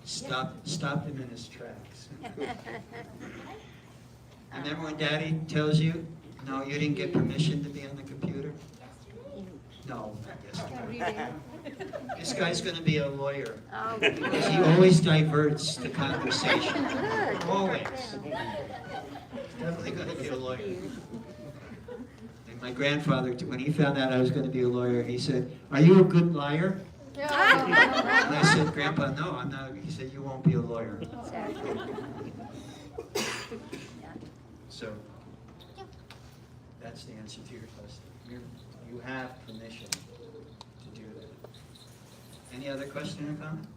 Stop him in his tracks. Remember when Daddy tells you, no, you didn't get permission to be on the computer? No, not yesterday. This guy's going to be a lawyer. Because he always diverts the conversation. Always. Definitely going to be a lawyer. And my grandfather, when he found out I was going to be a lawyer, he said, are you a good liar? And I said, Grandpa, no, I'm not. He said, you won't be a lawyer. So, that's the answer to your question. You have permission to do that. Any other question or comment?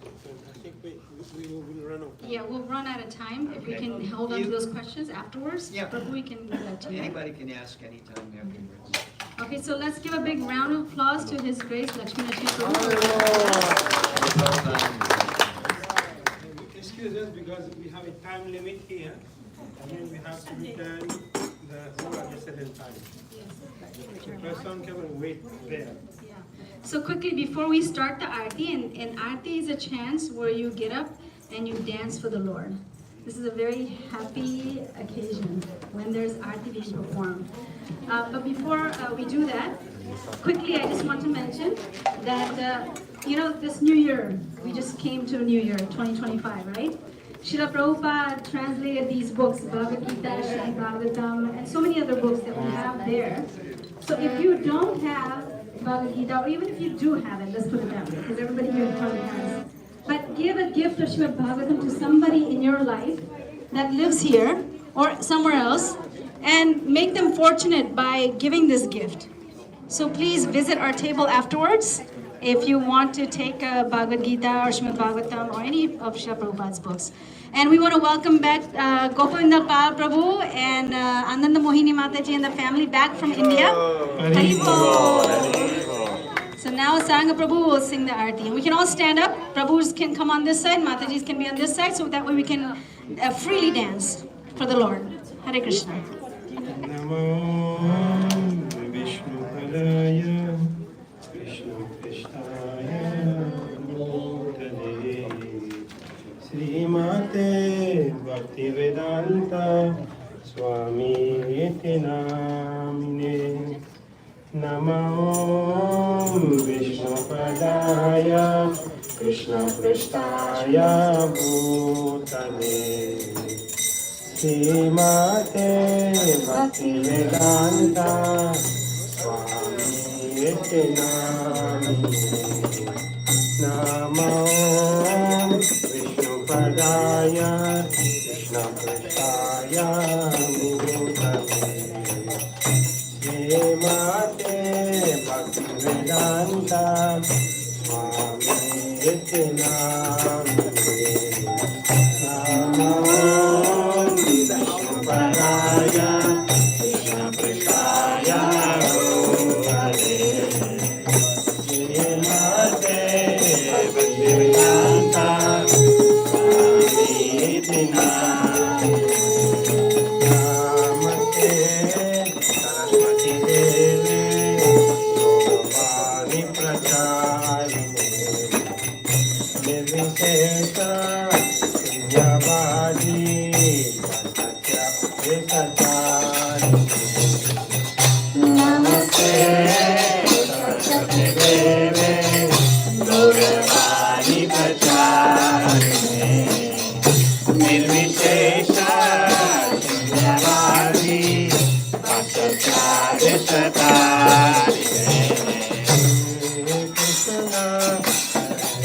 I think we will run out of time. Yeah, we'll run out of time. If we Okay. can hold on to those questions afterwards, Yeah. but we can do that too. Anybody can ask anytime afterwards. Okay, so let's give a big round of applause to His Grace Lakshmi Narayan Prabhu. Excuse us because we have a time limit here. I mean, we have to return the whole at a certain time. The person can wait there. So quickly, before we start the Aarti, and Aarti is a chance where you get up and you dance for the Lord. This is a very happy occasion when there's Aarti being performed. But before we do that, quickly I just want to mention that, this new year, we just came to a new year, 2025, right? Srila Prabhupada translated these books, Bhagavad Gita, Srimad Bhagavatam, and so many other books that we have there. So if you don't have Bhagavad Gita, or even if you do have it, let's put it that way, because everybody here probably has. But give a gift of Srimad Bhagavatam to somebody in your life that lives here or somewhere else, and make them fortunate by giving this gift. So please visit our table afterwards if you want to take a Bhagavad Gita or Srimad Bhagavatam or any of Srila Prabhupada's books. And we want to welcome back Gopavinda Pal Prabhu and Ananda Mohini Mataji and the family back from India. Haribol. So now Saranga Prabhu will sing the Aarti. And we can all stand up. Prabhus can come on this side, Matajis can be on this side, so that way we can freely dance for the Lord. Hare Krishna. Namo Vishnu Padaya Vishnu Krishnaya Namo Tade Srimate Bhaktivedanta Swami iti namine. Namo Vishnupadaya Krishna Prestaya Bhutale Srimate Bhaktivedanta Swami iti namine. Namo Vishnupadaya Krishna Prestaya Bhutale Srimate Bhaktivedanta Swami iti namine. Namo Vishnupadaya Krishna Prestaya Bhutale Srimate Bhaktivedanta Swami iti namine. Namaste Saraswati Devi Gauravani Pracharine Nirvishesha Vidyavadi Satya Ekacharine. Namaste Saraswati Devi Gauravani Pracharine Nirvishesha Vidyavadi Satya Ekacharine. Krishna Chaitanya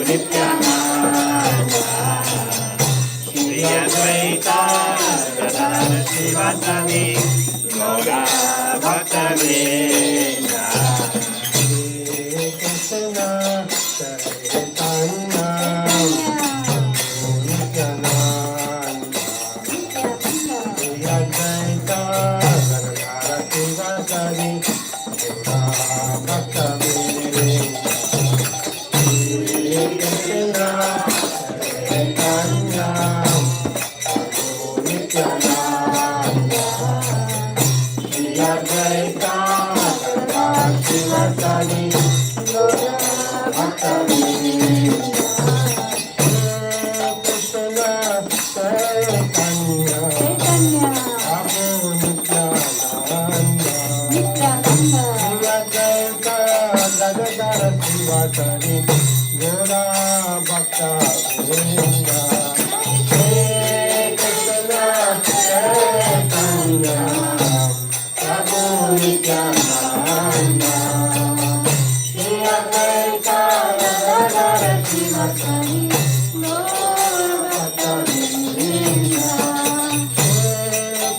Nityananda Shri Advaita Gadadhara Sivasari Gaura Bhaktavedanta. Shri Krishna Chaitanya Prabhu Nityananda Shri Advaita Gadadhara Sivasari Gaura Bhaktavedanta. Shri Krishna Chaitanya Prabhu Nityananda Shri Advaita Gadadhara Sivasari Gaura Bhaktavedanta. Shri Krishna Chaitanya Prabhu Nityananda Shri Advaita Gadadhara Sivasari Gaura Bhaktavedanta. Krishna Chaitanya Prabhu Nityananda Shri Advaita Gadadhara Sivasari Gaura Bhaktavedanta. Shri Krishna Chaitanya Prabhu Nityananda Shri Advaita Gadadhara Sivasari Gaura Bhaktavedanta.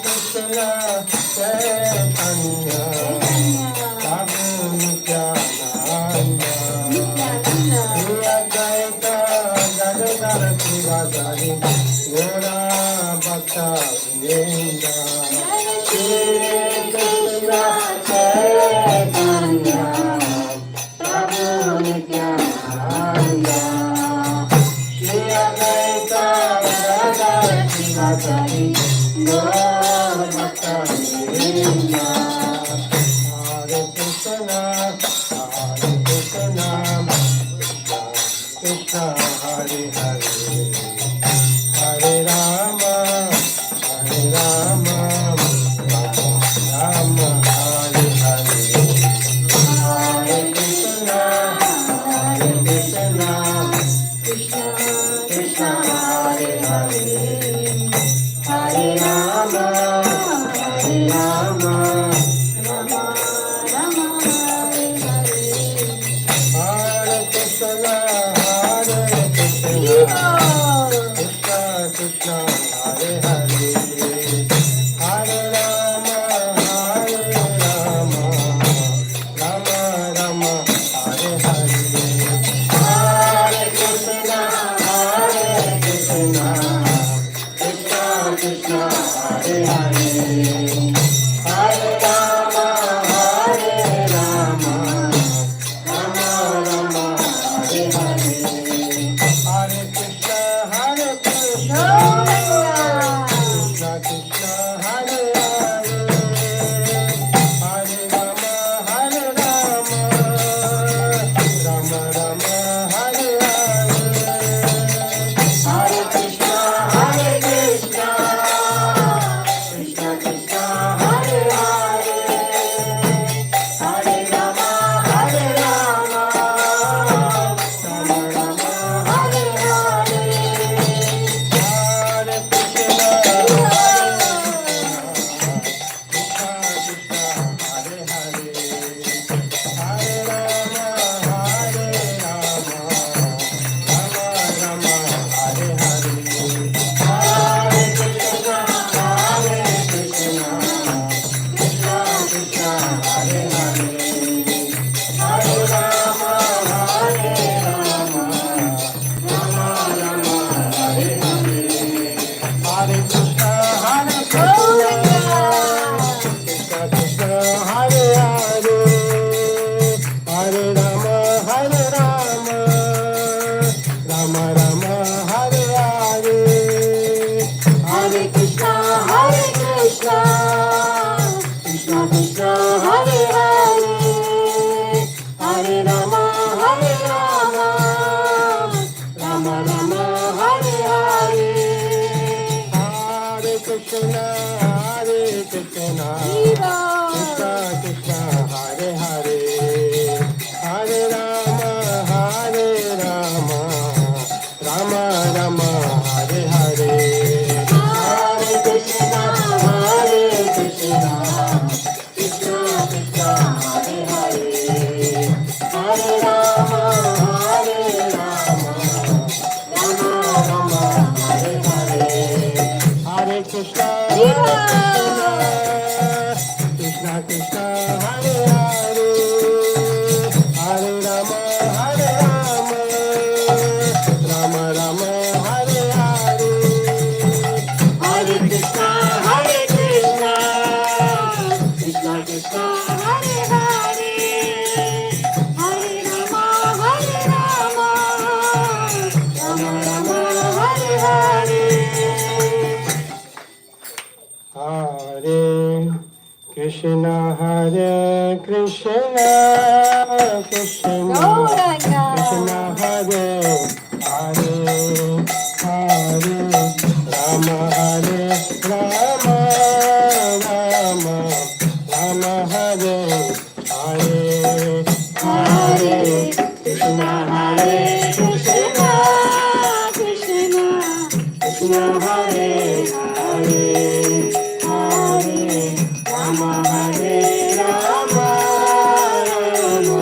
Krishna Chaitanya Prabhu Nityananda Shri Advaita Gadadhara Sivasari Gaura Bhaktavedanta. Shri Krishna Chaitanya Prabhu Nityananda Shri Advaita Gadadhara Sivasari Gaura Bhaktavedanta. Hare Krishna Krishna Krishna Hare Hare Hare Rama Rama Rama Hare Hare. Hare Krishna Krishna Krishna Hare Hare Hare Rama Rama Rama Hare Hare. Hare Krishna Krishna Hare Rama, Rama Rama, Hare Hare. Hare Krishna, Krishna Krishna, Hare Hare. Hare Rama, Rama Rama, Hare Hare. Hare Krishna, Krishna Krishna, Hare Hare. Hare Rama, Rama Rama, Hare Hare. Hare Krishna, Krishna Krishna, Hare Hare. Hare Rama, Rama Rama, Hare Hare. Hare Krishna, Krishna Krishna, Krishna Hare Hare. Hare Rama, Rama Rama, Rama Hare Hare. Hare Krishna, Krishna Krishna, Krishna Hare Hare. Hare Rama, Rama Rama,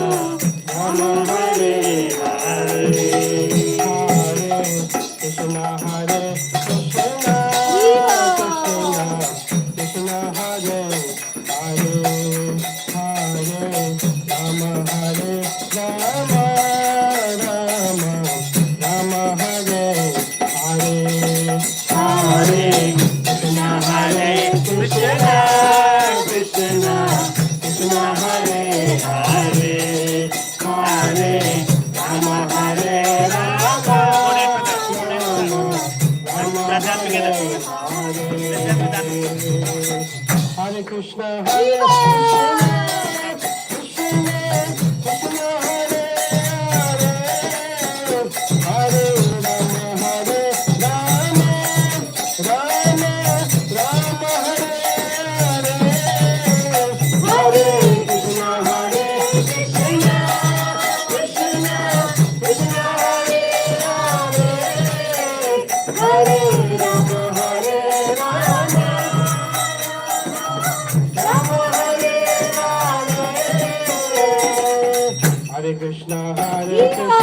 Rama Hare Hare. Hare Krishna, Krishna Krishna, Hare Hare. Hare Rama, Rama Rama, Rama Hare Hare. Hare Krishna, Krishna Krishna, Krishna Hare Hare. Hare Rama, Rama Rama, Rama Hare Hare. Hare Krishna, Krishna Krishna, Hare Hare. Hare Rama, Rama Rama, Rama Hare Hare. Hare Krishna, Krishna Krishna, Krishna Hare Hare. Hare Rama, Rama Rama Hare Hare. Hare Krishna, Krishna Krishna, Krishna Hare Hare. Hare Rama, Rama Rama, Rama Hare Hare. Hare Krishna, Krishna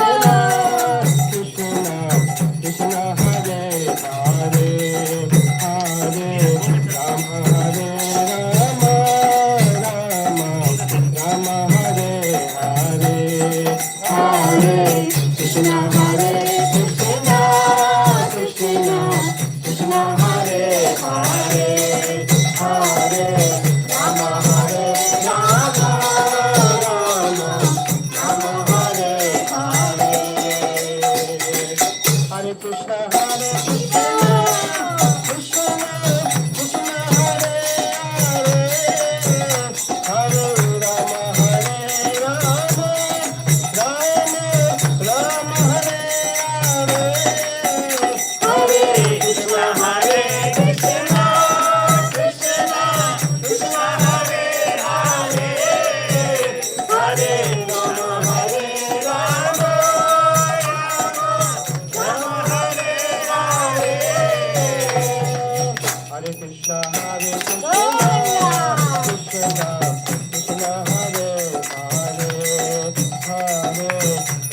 Krishna, Krishna Hare Hare. Hare Rama, Rama Rama, Hare Hare. Hare Krishna, Krishna Krishna, Hare Hare. Hare Rama, Rama Rama, Hare Hare. Hare Krishna, Krishna Krishna, Krishna Hare Hare. Hare Rama, Rama Rama, Hare Hare. Hare Krishna, Krishna Krishna, Krishna Hare Hare. Hare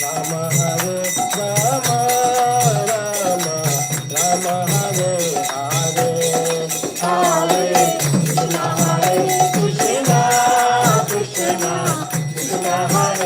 Rama, Rama Rama, Rama Hare Hare. Hare Krishna, Krishna Krishna, Krishna Hare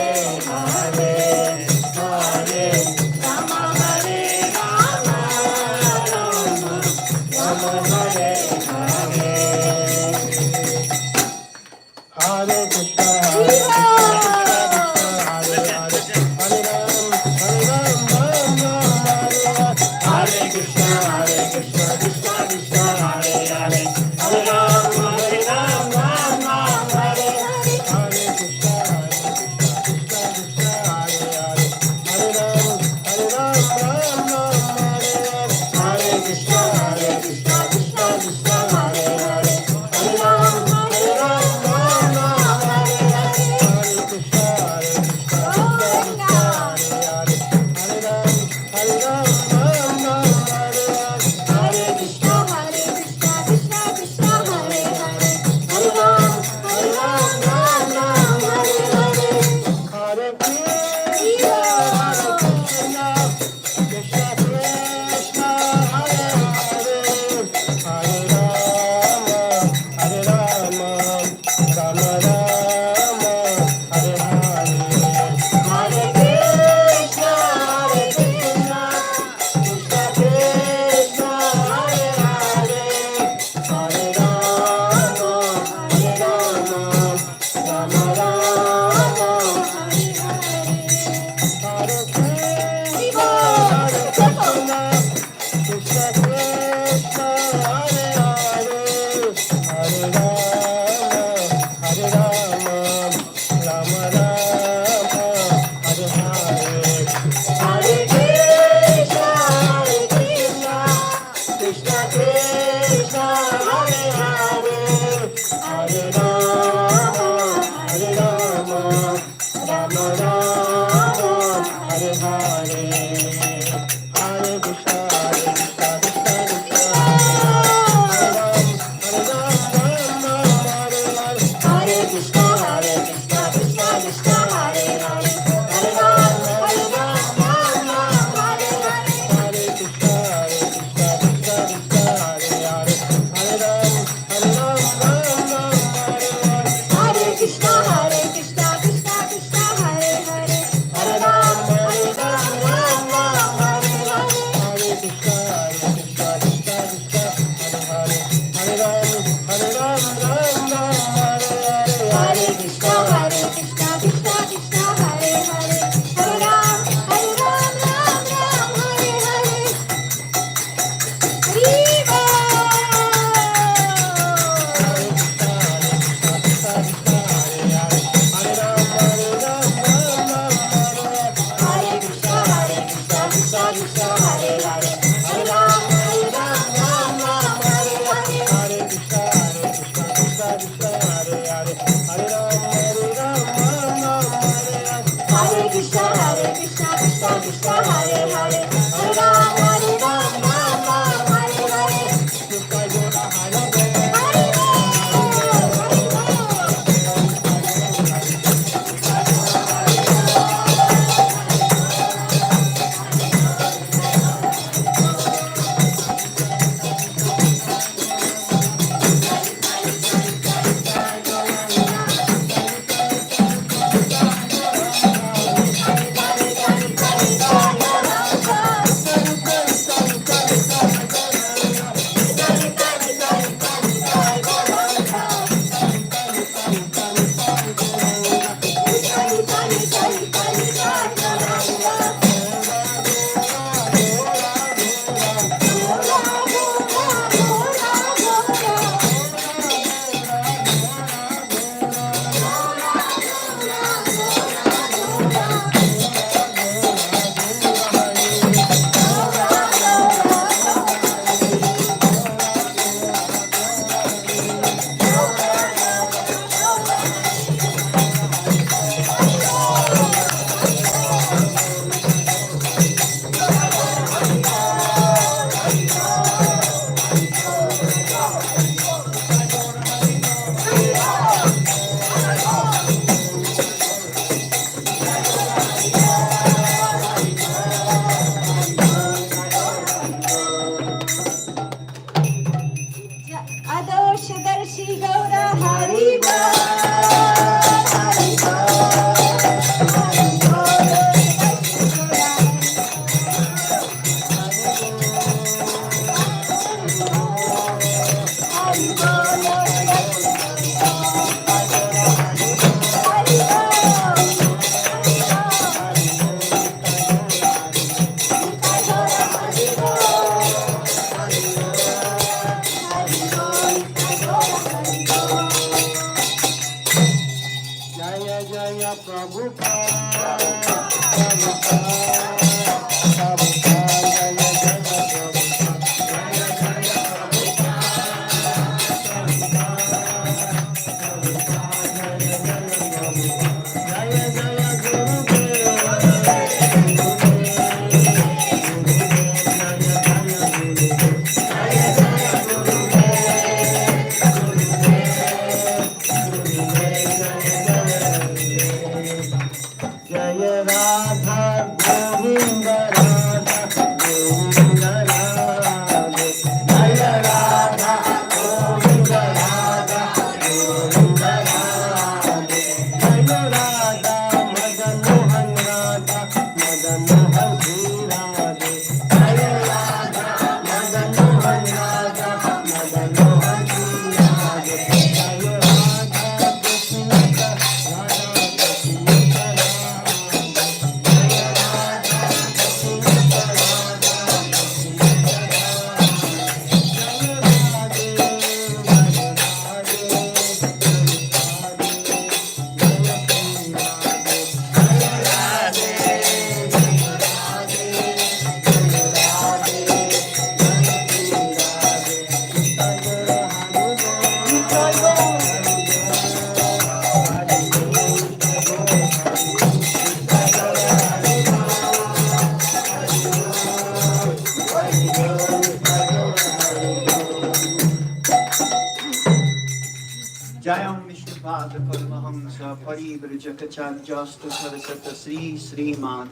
Paribrajakacharyastu Sarasata Sri Sriman.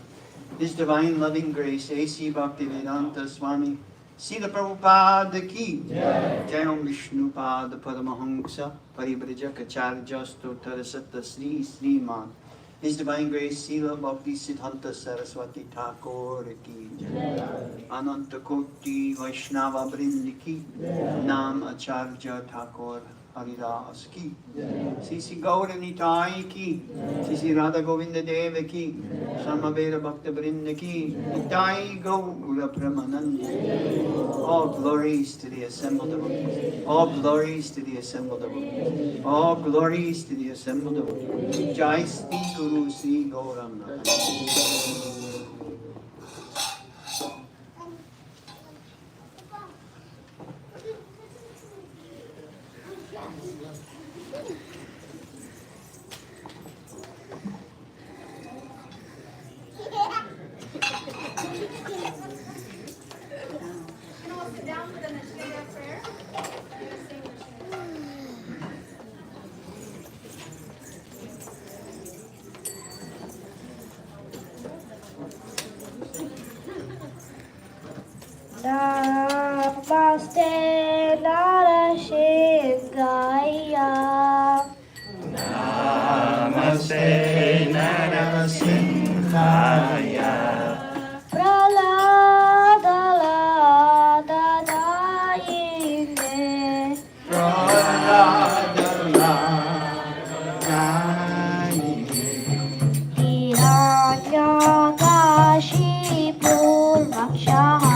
His Divine Loving Grace, A.C. Bhaktivedanta Swami, Srila Prabhupada ki, Jai Om Vishnupada Paramahamsa, Paribrajakacharyastu Sarasata Sri Sriman. His Divine Grace, Srila Bhakti Siddhanta Saraswati Thakur ki, Ananta Koti Vaishnava Vrind ki, Nam Acharya Thakur Haridas ki, Sisi Gaura Nitai ki, Sisi Radha Govinda Deva ki, Samavera Bhakta Vrinda ki, Nitai Gaura Pramananda. All glories to the assembled devotees. All glories to the assembled devotees. All glories to the assembled devotees. Jai Sri Guru Sri Gauram. Namaste Narasingaya. Namaste Narasimhaya. Praladaladanayine. Hiranyakashipurvakshaha.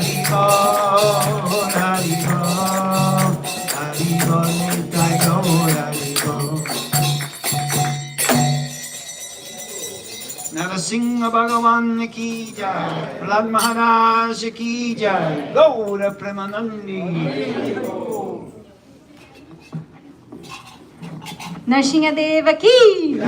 Hari Nrsimha Bhagavan ki jai, Prahlad Maharaj ki jai, Gaura Premanandi. Nrsimhadev ki!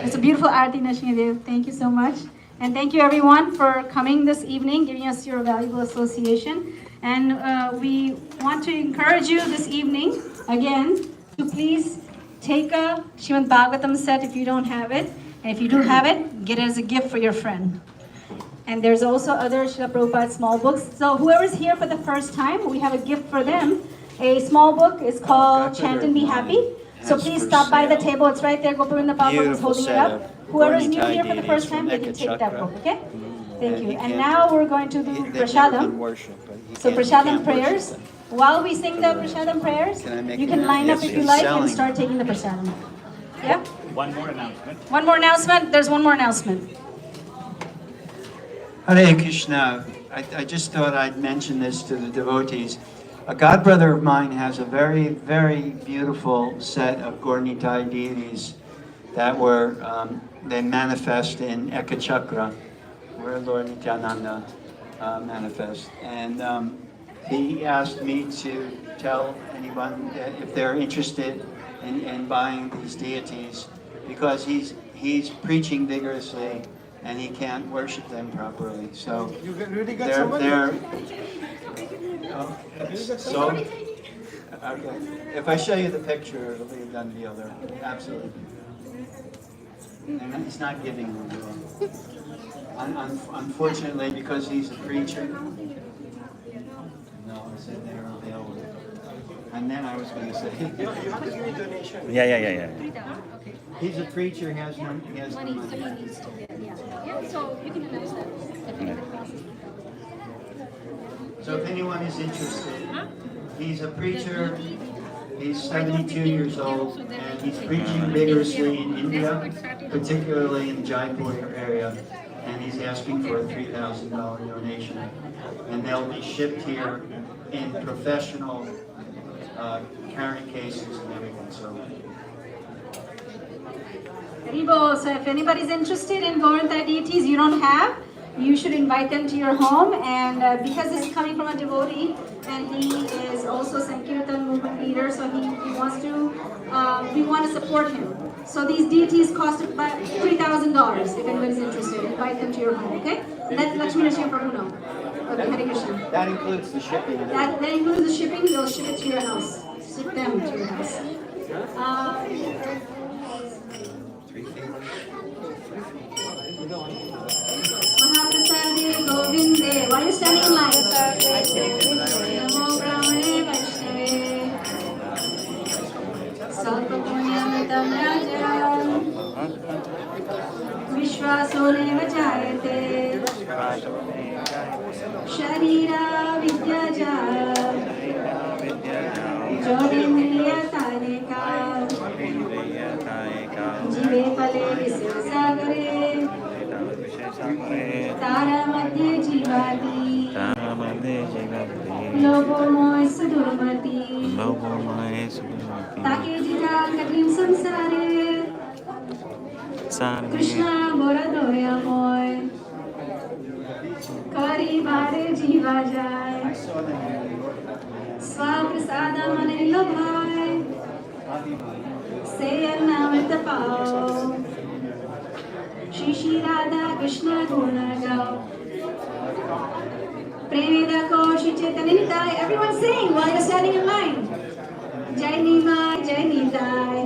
It's a beautiful arti, Nrsimhadev. Thank you so much. And thank you everyone for coming this evening, giving us your valuable association. And we want to encourage you this evening, again, to please take a Srimad Bhagavatam set if you don't have it. And if you do have it, get it as a gift for your friend. And there's also other Srila Prabhupada small books. So whoever's here for the first time, we have a gift for them. A small book is called Chant and Be Happy. So please stop by the table. It's right there. Gopavinda Papa is holding it up. Whoever's new here for the first time, they can take that book, okay? Thank you. And now we're going to do Prasadam. So Prasadam prayers. While we sing the Prasadam prayers, you can line up if you like and start taking the Prasadam. Yeah? One more announcement. One more announcement. There's one more announcement. Hare Krishna. I just thought I'd mention this to the devotees. A godbrother of mine has a very, very beautiful set of Gaura deities that were, they manifest in Ekachakra, where Lord Nityananda manifests. And he asked me to tell anyone that if they're interested in buying these deities, because he's preaching vigorously and he can't worship them properly. So You really got they're somebody? so okay. If I show you the picture, it'll be a done deal. They're absolutely. He's not giving them. Unfortunately, because he's a preacher. No, I said they're available. And then I was going to say. You have to give me donation. Yeah. He's a preacher. He has no money. So you can announce that. So if anyone is interested, he's a preacher. He's 72 years old, and he's preaching vigorously in India, particularly in Jaipur area. And he's asking for a $3,000 donation, and they'll be shipped here in professional carrying cases and everything. So. So if anybody's interested in Gauranta deities you don't have, you should invite them to your home. And because this is coming from a devotee, and he is also Sankirtan movement leader, so he wants to, we want to support him. So these deities cost about $3,000 if anybody's interested. Invite them to your home, okay? Let Lakshmi Narasimha Prabhu know. Okay, Hare Krishna. That includes the shipping. That includes the shipping, they'll ship it to your house. Ship them to your house. Mahaprasade Govinde. Why are you standing in line? Namo Brahmane Vaishnave. Salpa Punyamitam Raja. Vishwaso Jayate. Sharira Vidyaja. Jodindriya Tareka. Jive Pale Visasagare. Tara Madhye Jivati. Lobo Moy Sudurmati. Take Jita Katim Samsare. Krishna Bora Doya Moy. Kari Bhare Jiva Jai. Swaprasada Manila Bhai. Say Namrita Pao. Shri Radha Krishna Guna Gao. Premida Koshi Chaitanya. Everyone sing while you're standing in line. Jai Nimai, Jai Nitai.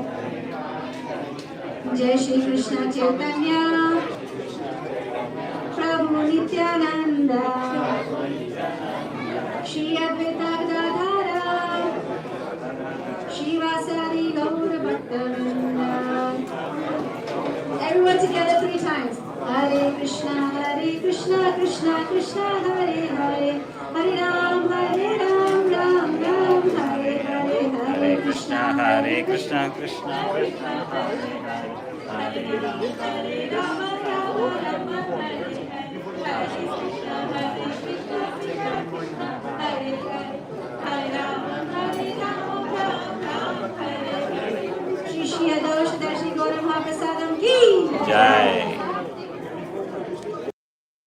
Jai Shri Krishna Chaitanya. Prabhu Nityananda. Shri Advaita Gadadhara. Shivasari Gaura Bhaktavrinda. Everyone together 3 times. Hare Krishna, Krishna Krishna, Hare Hare. Hare Ram, Ram Ram, Hare Hare. Hare Krishna, Krishna Krishna, Hare Hare. Hare Ram, Ram Ram, Hare Hare. Hare Krishna, Krishna Krishna.